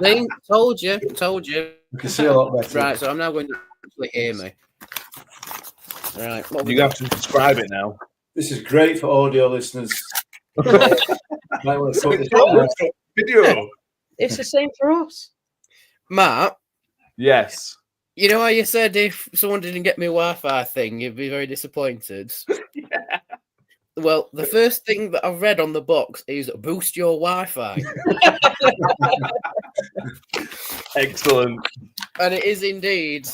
See? Told you. You can see a lot better. Right, so I'm now going to actually hear me. Right. You have to describe it now. This is great for audio listeners. Might want to put this on. Video. It's the same for us. Matt, Yes. you know how you said if someone didn't get me a Wi-Fi thing, you'd be very disappointed? Yeah. Well, the first thing that I've read on the box is boost your Wi-Fi. Excellent. And it is indeed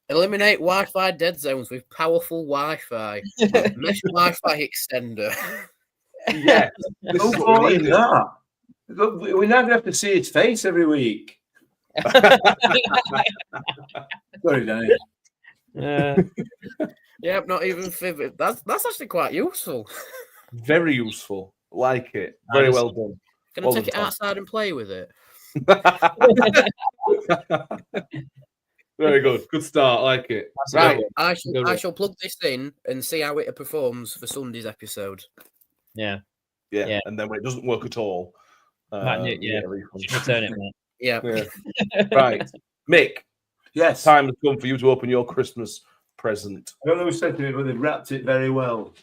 eliminate Wi-Fi dead zones with powerful Wi-Fi. Mesh Wi-Fi extender. Yeah. This Who is what thought we of needed. that? Look, we're now going to have to see his face every week. Sorry, Danny. Yeah, not even fibbing. That's actually quite useful. Very useful. Like it. Very well done. Can I Well take it done, Tom. outside and play with it? Very good. Good start. Like it. That's a good Right. one. I shall plug this in and see how it performs for Sunday's episode. Yeah. Yeah. Yeah. And then when it doesn't work at all, Might you get a refund. Return it, man. Yeah. Right. Mick, Yes. time has come for you to open your Christmas present. I don't know who said to me, but they've wrapped it very well.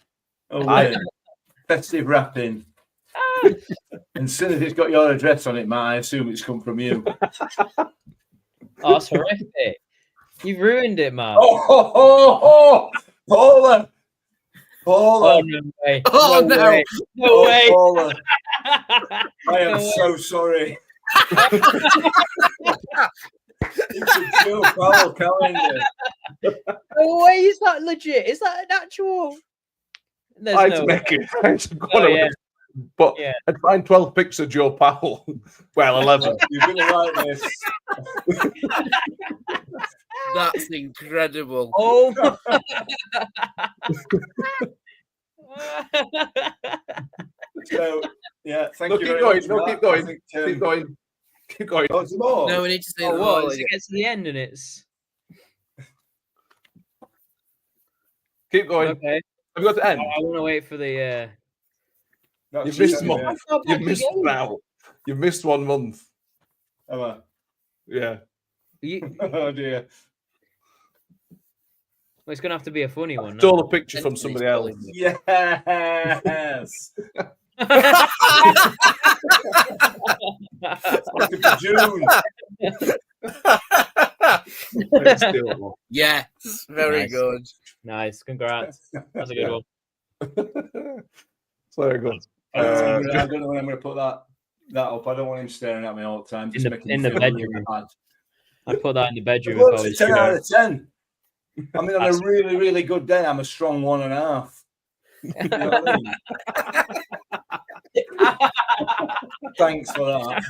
Oh, I- wait. Festive wrapping. And as soon as it's got your address on it, Matt, I assume it's come from you. Oh, that's horrific. You've ruined it, man. Oh, Paula! Oh, no way. Oh, no. Way. No way. Paula, I am No way. so sorry. It's a Joe Powell calendar. No way. Is that legit? Is that an actual? There's I had no to way. make it. I had to go Oh, on yeah. But Yeah. I'd find 12 pics of Joe Powell. Well, 11. You're going to like this. That's incredible. Oh. So, yeah, thank No, you keep very going. much. No, Matt. keep going. I think, Keep going. Keep going. Oh, some more? No, we need to see Oh, the what? whole Does it get to the end and it's Keep going. okay? Have you got to end? I want to wait for the. That's You've just missed it, one. yeah. You've missed now. You've missed 1 month. Have I? Yeah. You, Oh, dear. well, it's gonna have to be a funny one. Stole a picture from somebody else. Yes. Looking for June. Still. Yes, very Nice. good. Nice, congrats. That's a good one. It's very good. I don't know when I'm going to put that up. I don't want him staring at me all the time. Just making me in the feel bedroom. really bad. I'd put that in the bedroom. Well, If I it's was a 10 out you. of 10. I mean, on That's- a really, really good day, I'm a strong 1.5. You know what I mean? Thanks for that.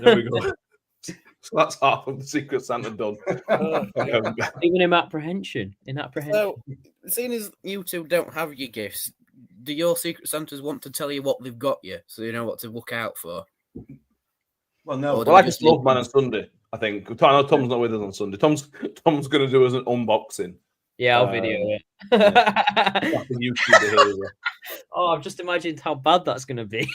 There we go. So that's half of the Secret Santa done. Even in apprehension. So, seeing as you two don't have your gifts, do your Secret Santas want to tell you what they've got you so you know what to look out for? Well, no. Or Well, like a just smoke man on Sunday, I think. I know Tom's not with us on Sunday. Tom's going to do us an unboxing. Yeah, I'll video it. That's a YouTube behavior. Oh, I've just imagined how bad that's going to be.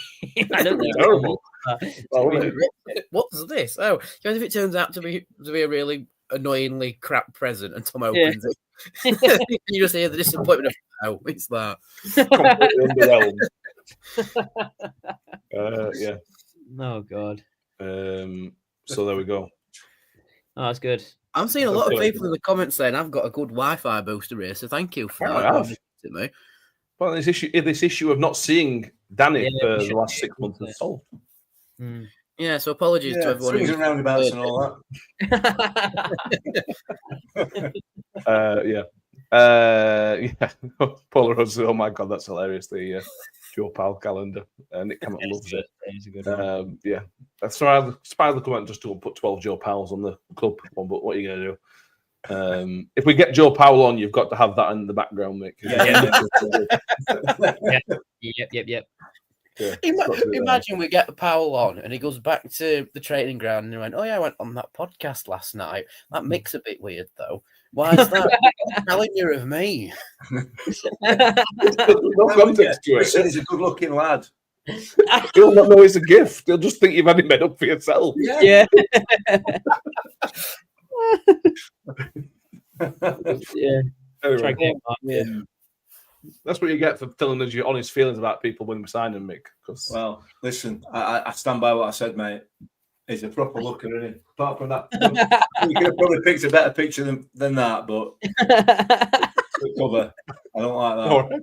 I don't think Terrible. it's Well, gonna be- wouldn't What's this? Oh, guys, if it turns out to be a really annoyingly crap present and Tom opens it, you just hear the disappointment of, oh, it's that. Completely underwhelmed. Yeah. Oh God. So there we go. Oh, that's good. I'm seeing a lot of Okay. people in the comments saying I've got a good Wi-Fi booster here, so thank you for Oh, I that. have. To me. Well, this issue of not seeing Danny Yeah, for we the should last be 6 months able is solved. Mm. Yeah, so apologies to Yeah, everyone. swings who- and roundabouts and all that. Yeah. Yeah. Paula Rhodes said, oh my God, that's hilarious. The Joe Powell calendar. Nick Cameron loves it. It's a good one. Yeah. That's Spider the comment just to put 12 Joe Powells on the club one, but what are you going to do? If we get Joe Powell on, you've got to have that in the background, Mick. Yep. Yeah, got to do that. Imagine we get Powell on and he goes back to the training ground and he went, oh yeah, I went on that podcast last night. That mix a bit weird though. Why is that? Telling you of me. No context to Listen, it. he's a good-looking lad. He'll not know it's a gift. He'll just think you've had him made up for yourself. Yeah. Yeah. Anyway, Try getting that, yeah. that's what you get for telling us your honest feelings about people when we sign them, Mick. 'Cause Well, listen, I stand by what I said, mate. He's a proper looker, isn't he? Apart from that, you could have probably picked a better picture than that, but the cover, I don't like that. all right.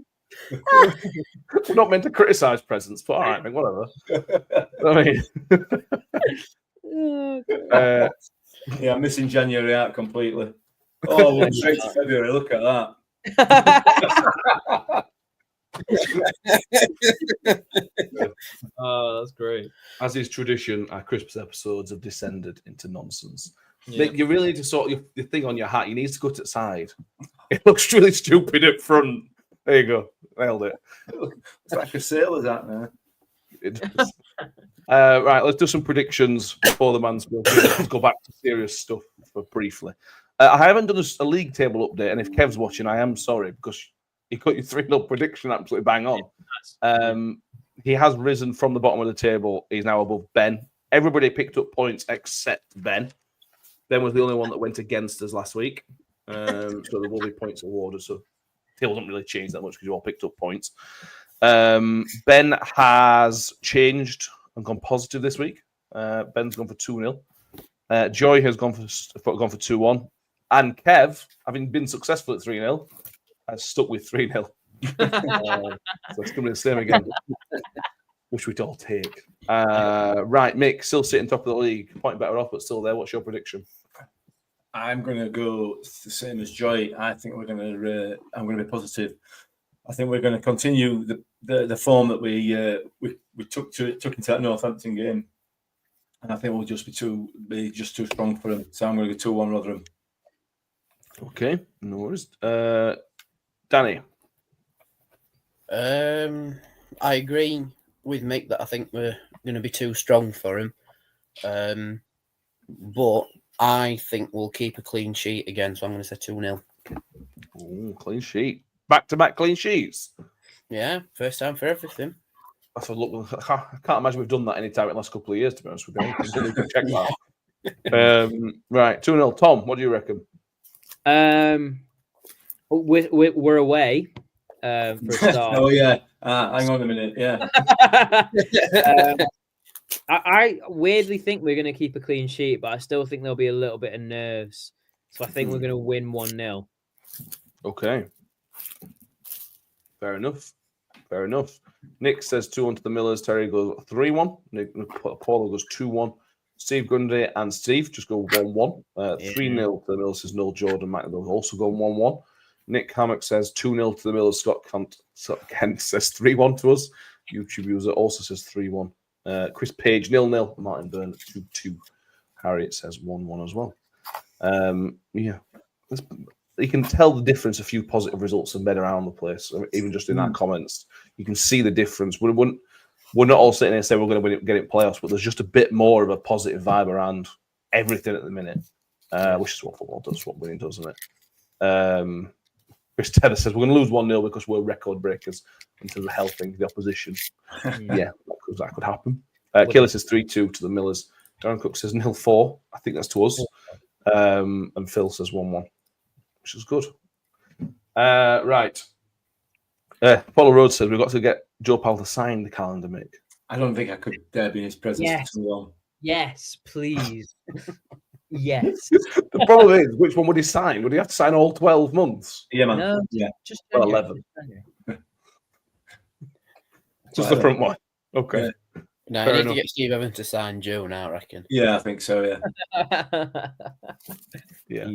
We're not meant to criticise presents, but all right, Mick, whatever. I mean, Yeah, I'm missing January out completely. Oh, we're straight to February. Look at that. Oh, that's great. as is tradition, our Christmas episodes have descended into nonsense. Yeah. Mick, you really need to sort your thing on your hat. You need to go to the side. It looks really stupid up front. There you go. Nailed it. It's like a sailor's hat now. It does. Right, let's do some predictions before the Mansfield game. Let's go back to serious stuff for briefly. I haven't done a league table update, and if Kev's watching, I am sorry because he got your 3-0 prediction absolutely bang on. He has risen from the bottom of the table. He's now above Ben. Everybody picked up points except Ben. Ben was the only one that went against us last week. So there will be points awarded. So it doesn't really change that much because you all picked up points. Ben has changed and gone positive this week. Ben's gone for 2-0. Joy has gone for 2-1. And Kev, having been successful at 3-0, has stuck with 3-0. So it's going to be the same again, which we'd all take. Right, Mick, still sitting top of the league, point better off, but still there. What's your prediction? I'm going to go the same as Joy. I think I'm going to be positive. I think we're going to continue the form that we took into that Northampton game, and I think we'll just be too strong for them. So I'm going to go 2-1 Rotherham. Okay, no worries. Danny. I agree with Mick that I think we're going to be too strong for him. But I think we'll keep a clean sheet again, so I'm going to say 2-0. Ooh, clean sheet. Back-to-back clean sheets. Yeah, first time for everything. I can't imagine we've done that any time in the last couple of years, to be honest with you. I think we can check that. Right, 2-0. Tom, what do you reckon? We're away for a start. Oh, yeah. Hang on a minute. Yeah. I weirdly think we're going to keep a clean sheet, but I still think there'll be a little bit of nerves. So I think we're going to win 1-0. Okay. Fair enough. Nick says 2-1 to the Millers. Terry goes 3-1. Paulo goes 2-1. Steve Grundy and Steve just go 1-1. 3-0 to the Millers says Noel Jordan. Matt will also go 1-1. Nick Hammock says 2-0 to the Millers. Scott Kent says 3-1 to us. YouTube user also says 3-1. Chris Page 0-0. Martin Byrne 2-2. Harriet says 1-1 as well. Yeah. You can tell the difference. A few positive results have been around the place, even just in that comments. You can see the difference. We're not all sitting here saying we're going to get it playoffs, but there's just a bit more of a positive vibe around everything at the minute, which is what football does, what winning does, isn't it? Chris Tedder says we're going to lose 1-0 because we're record breakers in terms of helping the opposition. Yeah, that could happen. Killer says 3-2 to the Millers. Darren Cook says 0-4. I think that's to us. And Phil says 1-1. Which is good. Right. Paulo Rhodes says we've got to get Joe Powell to sign the calendar, Mick. I don't think I could dare be in his presence for too long. Yes, please. Yes. The problem is, which one would he sign? Would he have to sign all 12 months? Yeah, man. No, Yeah. just 11. Just the front one. Okay. Yeah. No, I need to get Steve Evans to sign Joe now, I reckon. Yeah, I think so, yeah. Yeah.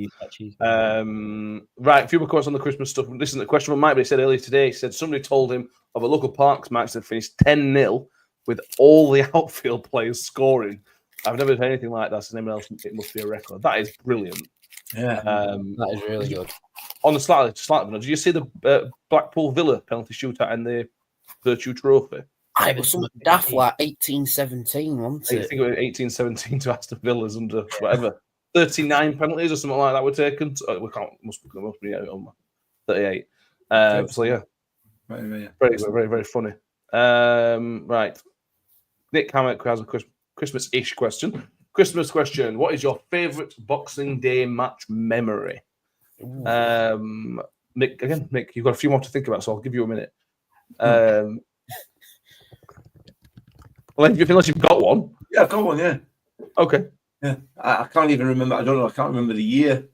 Right, a few more questions on the Christmas stuff. This is a question from Mike, but he said earlier today, he said somebody told him of a local parks match that finished 10-0 with all the outfield players scoring. I've never heard anything like that, so anyone else, it must be a record. That is brilliant. Yeah. That is really good. On the slightly did you see the Blackpool Villa penalty shootout and the Virtue Trophy? It was some daft like 18-17, wasn't it? I think it was 18-17 to Aston Villa's under whatever 39 penalties or something like that were taken. Must be on 38. So yeah, very very funny. Right, Nick Hammock has a Christmas-ish question. Christmas question: what is your favourite Boxing Day match memory? Mick, you've got a few more to think about, so I'll give you a minute. Unless you've got one. Yeah, I've got one, yeah. Okay. Yeah. I can't even remember. I don't know. I can't remember the year.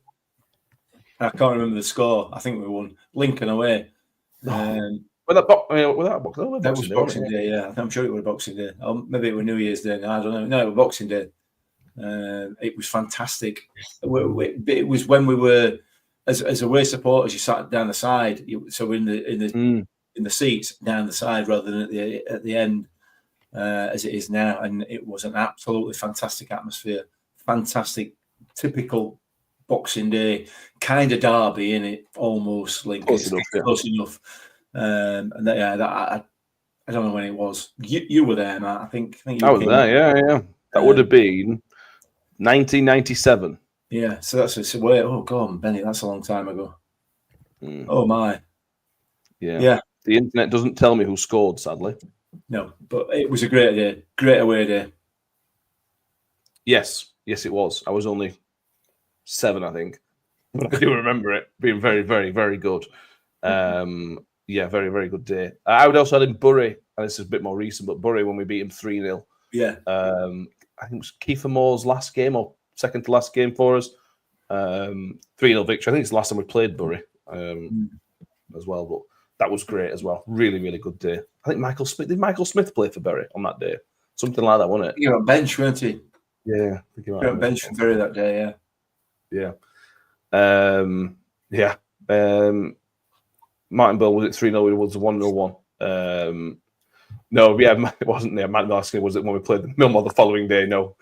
I can't remember the score. I think we won Lincoln away. That was Boxing Day, yeah. I'm sure it was Boxing Day. Or maybe it was New Year's Day. I don't know. No, it was Boxing Day. It was fantastic. It was when we were, as away supporters, you sat down the side. So in the seats down the side rather than at the end. As it is now, and it was an absolutely fantastic atmosphere, fantastic typical Boxing Day kind of derby, in it almost like Close enough, yeah. close enough. And I don't know when it was. You were there, Matt. I think you I was came. there, yeah. That would have been 1997. Yeah, so that's a way. Oh, God, Benny, that's a long time ago. Oh, my. Yeah. The internet doesn't tell me who scored, sadly. No, but it was a great day. Great away day. Yes, it was. I was only 7, I think. But I do remember it being very, very, very good. Yeah, very, very good day. I would also add in Bury, and this is a bit more recent, but Bury when we beat him 3-0. Yeah. I think it was Kiefer Moore's last game or second to last game for us. 3-0 victory. I think it's the last time we played Bury as well, but that was great as well. Really, really good day. I think Michael Smith play for Bury on that day? Something like that, wasn't it? You were on bench, weren't you? Yeah. You were on bench for Bury that day, yeah. Martin Bill, was it 3-0? It was 1-0-1. No, yeah, it wasn't there. Matt Milski was it when we played the Millmore the following day? No,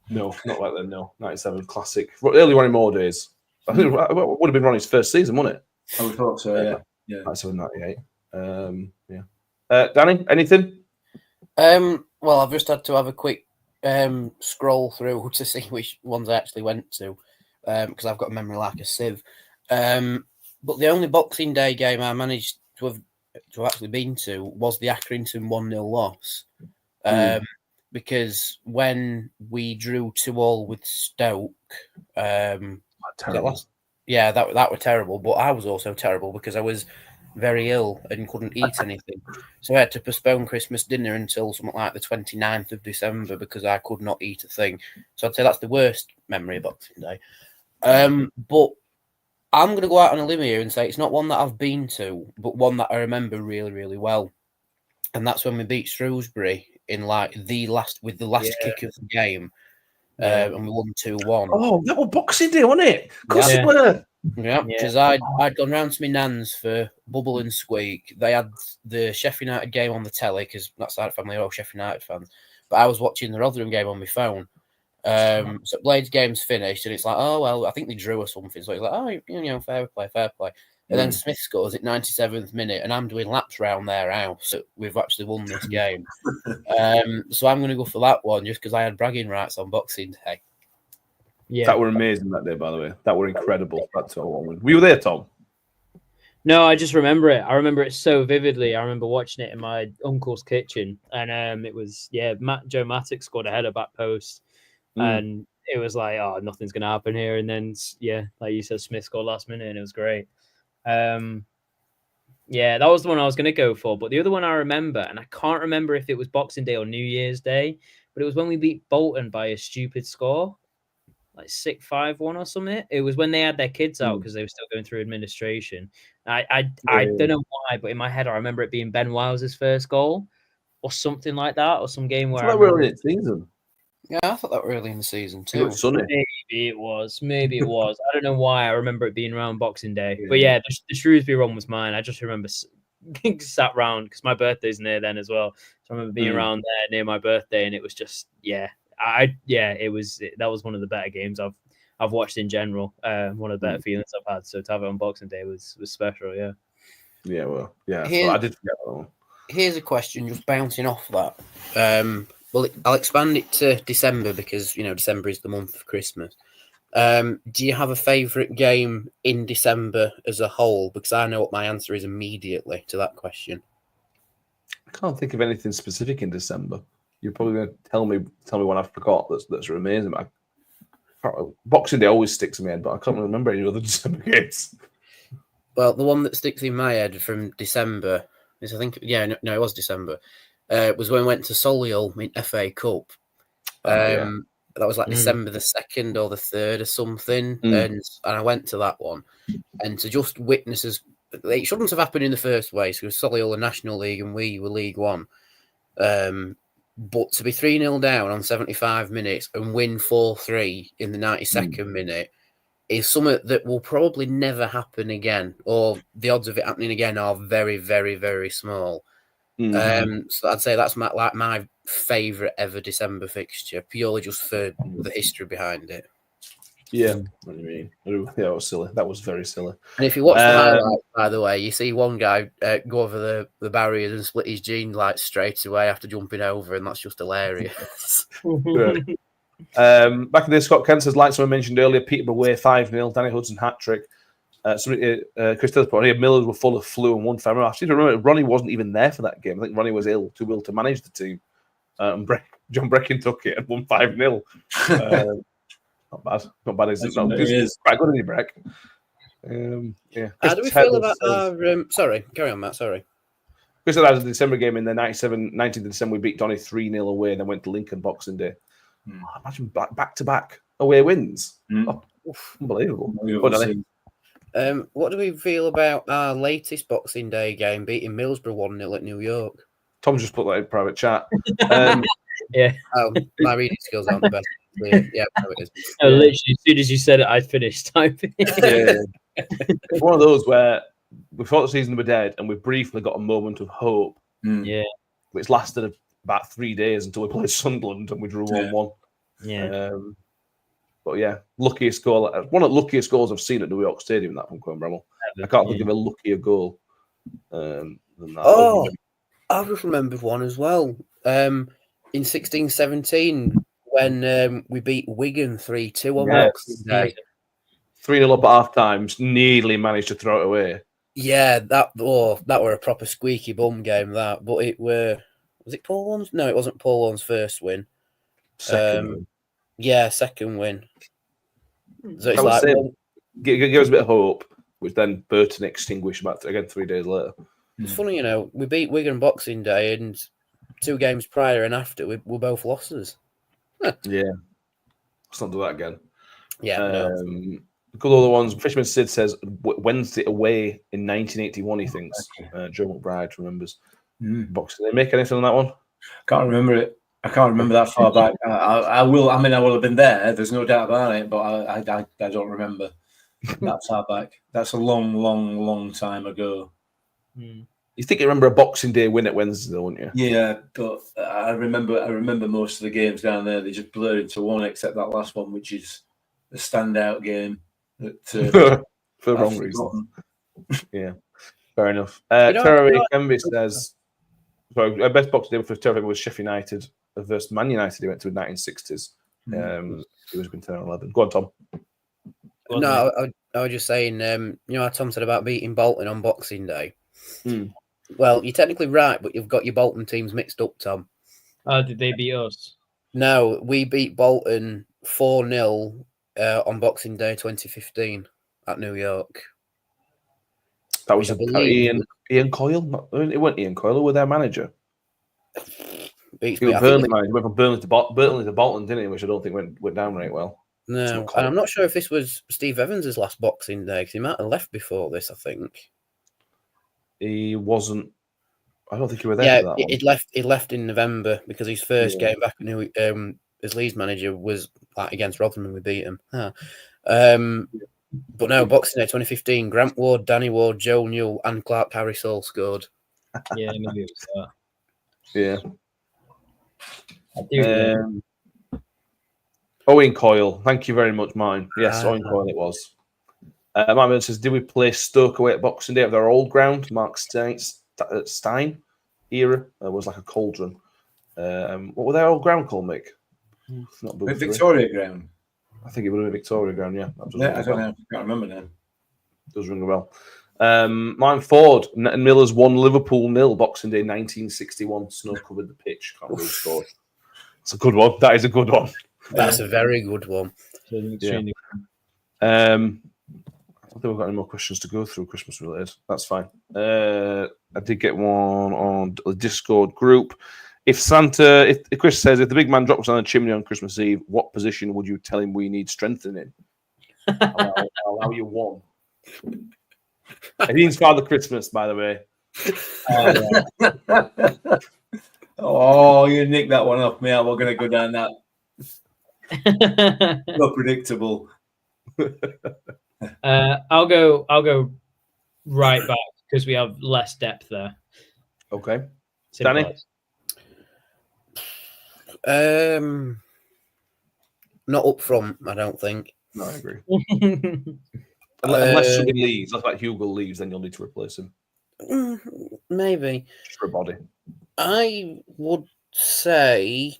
not like that. No, 97 classic. Early Ronnie Moore days. I think it would have been Ronnie's first season, wouldn't it? I would thought so. Yeah. 97, 98. Yeah. Danny, anything? Well, I've just had to have a quick scroll through to see which ones I actually went to because I've got a memory like a sieve. But the only Boxing Day game I managed to have actually been to was the Accrington 1-0 loss. Because when we drew 2-2 with Stoke, that were terrible. But I was also terrible because I was very ill and couldn't eat anything. So I had to postpone Christmas dinner until something like the 29th of December because I could not eat a thing. So I'd say that's the worst memory of Boxing Day. But I'm going to go out on a limb here and say it's not one that I've been to, but one that I remember really, really well. And that's when we beat Shrewsbury in the last kick of the game. And we won 2-1. Oh, that was Boxing Day, wasn't it? Of course it were. Yeah, because I'd gone round to my nan's for Bubble and Squeak. They had the Sheffield United game on the telly because that side of the family are all Sheffield United fans. But I was watching the Rotherham game on my phone. So Blades game's finished, and it's like, oh well, I think they drew or something. So it's like, oh, fair play. And then Smith scores at 97th minute, and I'm doing laps round their house. So we've actually won this game. So I'm going to go for that one just because I had bragging rights on Boxing Day. Yeah, that were amazing that day, by the way. That were incredible. That's all. Were you there, Tom? No, I just remember it. I remember it so vividly. I remember watching it in my uncle's kitchen, and it was Joe Matic scored a header back post, and it was like, oh, nothing's going to happen here. And then like you said, Smith scored last minute, and it was great. That was the one I was going to go for. But the other one I remember, and I can't remember if it was Boxing Day or New Year's Day, but it was when we beat Bolton by a stupid score, like 6-5-1 or something. It was when they had their kids out because they were still going through administration. I don't know why, but in my head I remember it being Ben Wiles's first goal or something like that, or some game where we're in season. Yeah, I thought that were early in the season too. It was sunny. Maybe it was. I don't know why. I remember it being around Boxing Day. But yeah, the Shrewsbury one was mine. I just remember sat round because my birthday's near then as well. So I remember being around there near my birthday, and it was just that was one of the better games I've watched in general. One of the better feelings I've had. So to have it on Boxing Day was special. Yeah. Yeah. Well. Yeah. So I did forget that one. Here's a question, just bouncing off that. Well, I'll expand it to December because, December is the month of Christmas. Do you have a favourite game in December as a whole? Because I know what my answer is immediately to that question. I can't think of anything specific in December. You're probably going to tell me one I forgot that's amazing. Boxing Day always sticks in my head, but I can't remember any other December games. Well, the one that sticks in my head from December is, it was December. Was when we went to Solihull in FA Cup. That was like December the 2nd or the 3rd or something. And I went to that one. And to just witness it shouldn't have happened in the first place because Solihull are National League and we were League One. But to be 3-0 down on 75 minutes and win 4-3 in the 92nd minute is something that will probably never happen again, or the odds of it happening again are very, very, very small. So I'd say that's my favourite ever December fixture, purely just for the history behind it. Yeah, what do you mean? Yeah, that was silly. That was very silly. And if you watch the highlights, by the way, you see one guy go over the barriers and split his jeans like straight away after jumping over, and that's just hilarious. Back in the Scott Kent says, like someone mentioned earlier, Peterborough away 5-0, Danny Hudson hat trick. Chris Taylor's put here, Millers were full of flu and one family. I seem to remember Ronnie wasn't even there for that game. I think Ronnie was too ill to manage the team. And John Brecken took it and won 5-0. Not bad, is it? No, it is quite good, isn't he, Breck? Yeah. How do we feel about our... sorry, carry on, Matt, sorry. Chris said that was the December game in the 19th of December, we beat Donny 3-0 away and then went to Lincoln Boxing Day. Imagine back-to-back away wins. Unbelievable. What do we feel about our latest Boxing Day game, beating Middlesbrough 1-0 at New York? Tom just put that in private chat. Yeah. Oh, my reading skills aren't the best. Yeah, it is. Literally, as soon as you said it, I finished typing. It's one of those where we thought the season were dead and we briefly got a moment of hope. Yeah. Which lasted about 3 days until we played Sunderland and we drew 1-1. Yeah. But yeah, luckiest goal. One of the luckiest goals I've seen at New York Stadium, that from Colin Bramall. I can't think of a luckier goal than that. Oh, I just remembered one as well. In 16-17, when we beat Wigan 3-2 on Boxing Day. 3-0 up at half time, nearly managed to throw it away. Yeah, that were a proper squeaky bum game, that. But was it Paul Warren's? No, it wasn't Paul Warren's first win. Second win. Yeah, second win. So it's like, like... give us a bit of hope, which then Burton extinguished about, again, 3 days later. It's funny, we beat Wigan Boxing Day, and 2 games prior and after, we're both losses. Yeah. Let's not do that again. Yeah, no. Good other ones. Fisherman Sid says Wednesday away in 1981, he thinks. Joe McBride remembers. Boxing. Did they make anything on that one? Can't remember it. I can't remember that far back. I will. I mean, I will have been there. There's no doubt about it. But I don't remember that far back. That's a long time ago. You think you remember a Boxing Day win at Wednesday, though, wouldn't you? Yeah, but I remember most of the games down there. They just blurred into one, except that last one, which is the standout game. For the wrong reason. Yeah, fair enough. Terry Kemby says, our best Boxing Day for Terry was Sheffield United versus Man United. He went to the 1960s. He was been 10-11. Go on, Tom. No, I was just saying, how Tom said about beating Bolton on Boxing Day. Well, you're technically right, but you've got your Bolton teams mixed up, Tom. Did they beat us? No, we beat Bolton 4-0 on Boxing Day 2015 at New York. That was Ian Coyle. It wasn't Ian Coyle. Who was their manager? He was Burnley manager. He went from Burnley to Bolton, didn't he? Which I don't think went down very well. No, and I'm not sure if this was Steve Evans' last Boxing Day, because he might have left before this, I think. He wasn't. I don't think he was there for that one. He left in November because his first game back as Leeds manager was against Rotherham and we beat him. But no, Boxing Day 2015, Grant Ward, Danny Ward, Joe Newell and Clark Harris all scored. Yeah, maybe it was that. Yeah. Owen Coyle, thank you very much, mine. Yes, Owen Coyle it was. Mark says, did we play Stoke away at Boxing Day at their old ground? Mark Stein era was like a cauldron. What were their old ground called, Mick? Victoria Ground. I think it would have been Victoria Ground, yeah. I don't know. I can't remember now. Does ring a bell. Mine Ford, Millers 1, Liverpool 0, Boxing Day 1961. Snow covered the pitch. Can't remember who scored. It's a good one. That is a good one. That's a very good one. Yeah. I don't think we've got any more questions to go through Christmas related. That's fine. I did get one on the Discord group. If Chris says, if the big man drops down the chimney on Christmas Eve, what position would you tell him we need strengthening? I'll allow you one. It means Father Christmas, by the way. Oh, you nicked that one off me. We're going to go down that. So predictable. I'll go right back because we have less depth there. Okay. Simple. Danny? Not up front, I don't think. No, I agree. Unless somebody leaves, like Hugo leaves, then you'll need to replace him. Maybe. Just for a body. I would say,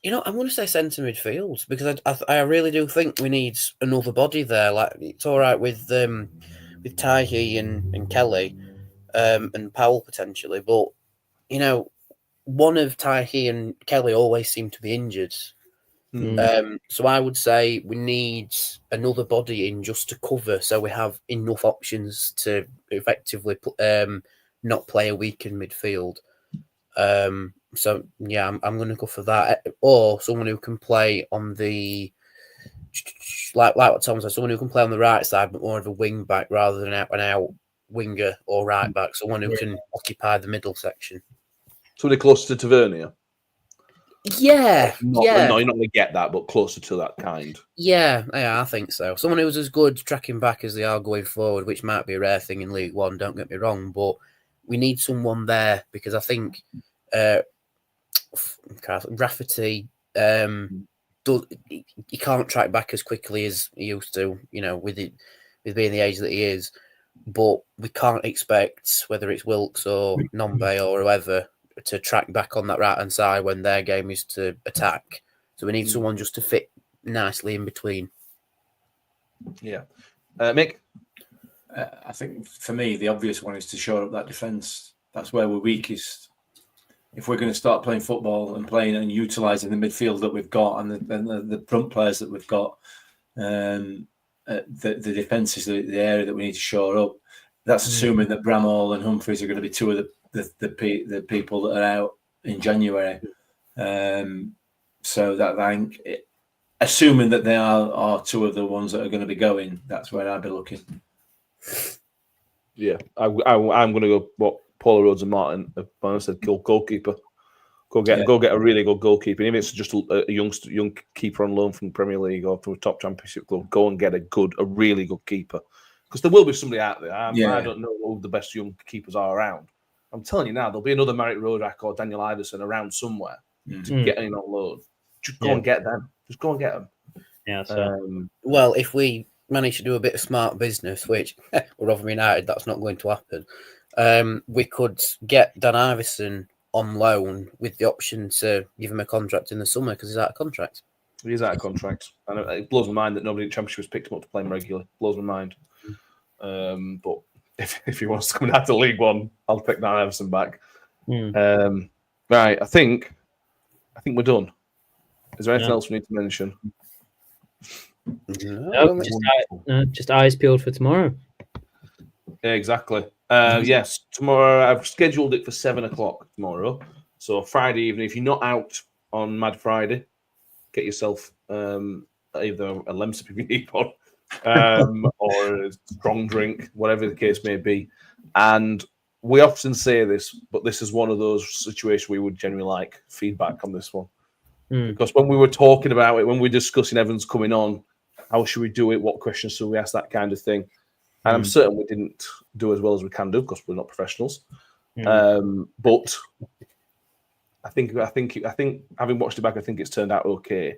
I'm going to say centre midfield because I really do think we need another body there. Like it's all right with Taihi and Kelly and Powell potentially, but one of Taihi and Kelly always seem to be injured. So I would say we need another body in just to cover, so we have enough options to effectively not play a week in midfield. So yeah, I'm going to go for that, or someone who can play on the like what Tom said, someone who can play on the right side, but more of a wing back rather than out and out winger or right back, someone who can occupy the middle section. Somebody closer to Tavernier. Yeah, No, you're not going to get that, but closer to that kind. Yeah, I think so. Someone who's as good tracking back as they are going forward, which might be a rare thing in League One, don't get me wrong, but we need someone there because I think Rafferty, he can't track back as quickly as he used to, with being the age that he is, but we can't expect, whether it's Wilkes or Nombe or whoever, to track back on that right-hand side when their game is to attack. So we need someone just to fit nicely in between. Yeah. Mick? I think for me, the obvious one is to shore up that defence. That's where we're weakest. If we're going to start playing football and playing and utilising the midfield that we've got and the front players that we've got, the defence is the area that we need to shore up. That's assuming that Bramall and Humphreys are going to be two of the people that are out in January. So that I think, assuming that they are two of the ones that are going to be going, that's where I'd be looking. Yeah, I'm going to go what Paula Rhodes and Martin have said, goalkeeper. Go get a really good goalkeeper. Even if it's just a young keeper on loan from the Premier League or from a top championship club, go and get a really good keeper. Because there will be somebody out there. I don't know who the best young keepers are around. I'm telling you now, there'll be another Marek Rodak or Daniel Iverson around somewhere to get in on loan. Just go and get them. Just go and get them. Yeah. So. Well, if we manage to do a bit of smart business, which with Rotherham United, that's not going to happen, we could get Dan Iverson on loan with the option to give him a contract in the summer because he's out of contract. He's out of contract. And it blows my mind that nobody in the Championship has picked him up to play him regularly. Blows my mind. But if he wants to come out to League One, I'll pick Dan Iverson back. Right, I think we're done. Is there anything else we need to mention? No, just eyes peeled for tomorrow. Yeah, exactly. Yes, tomorrow I've scheduled it for 7:00 tomorrow. So Friday evening, if you're not out on Mad Friday, get yourself either a Lemsip if you need one, or a strong drink, whatever the case may be. And we often say this, but this is one of those situations we would generally like feedback on this one. Because when we were talking about it, when we were discussing Evans coming on, how should we do it? What questions should we ask? That kind of thing. And I'm certain we didn't do as well as we can do because we're not professionals. But I think having watched it back, I think it's turned out okay.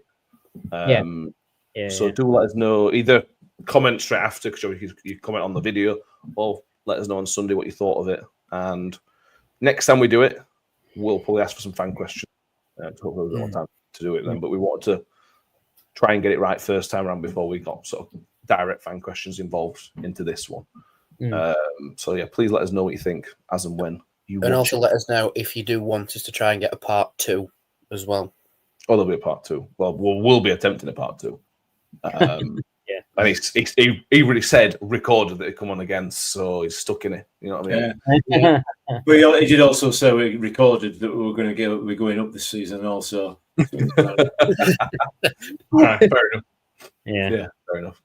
So do let us know. Either comment straight after, because you comment on the video, or let us know on Sunday what you thought of it. And next time we do it, we'll probably ask for some fan questions. Hopefully we've got more time to do it then. But we want to try and get it right first time around before we got sort of direct fan questions involved into this one. So yeah, please let us know what you think as and when you watch. And also let us know if you do want us to try and get a part 2 as well. Oh, there'll be a part 2. Well, we'll be attempting a part 2. And he really said recorded that he'd come on again, so he's stuck in it. You know what I mean? But he did also say we recorded that we're going up this season also. All right, fair enough. Yeah, fair enough.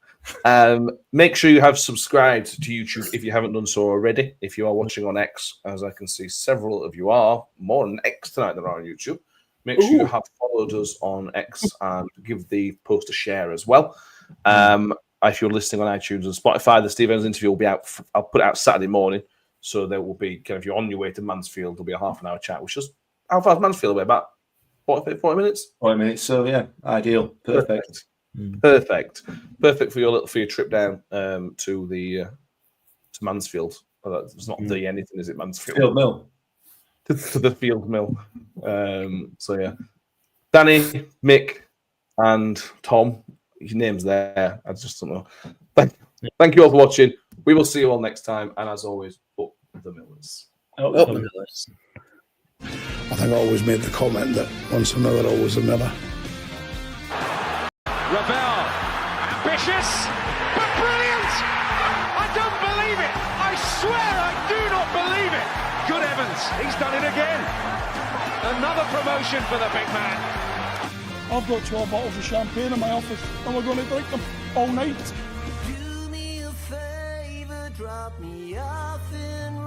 Make sure you have subscribed to YouTube if you haven't done so already. If you are watching on X, as I can see several of you are, more on X tonight than are on YouTube. Make sure you have followed us on X and give the post a share as well. If you're listening on iTunes and Spotify, the Steve Evans interview will be out. I'll put it out Saturday morning. So there will be, if you're on your way to Mansfield, there'll be a half an hour chat, which is, how far is Mansfield away? About 40 minutes? 40 minutes. So yeah, ideal. Perfect. Perfect for your trip down to Mansfield. Well, it's not the anything, is it? Mansfield Field Mill. to the field mill. So yeah, Danny, Mick, and Tom. Your name's there. I just don't know. Thank you all for watching. We will see you all next time. And as always, up the Millers. Oh, Up the Millers. I think I always made the comment that once a Miller, always a Miller. Ravel, ambitious, but brilliant! I don't believe it! I swear I do not believe it! Good Evans, he's done it again. Another promotion for the big man. I've got 12 bottles of champagne in my office and we're going to drink them all night. Do me a favor, drop me off in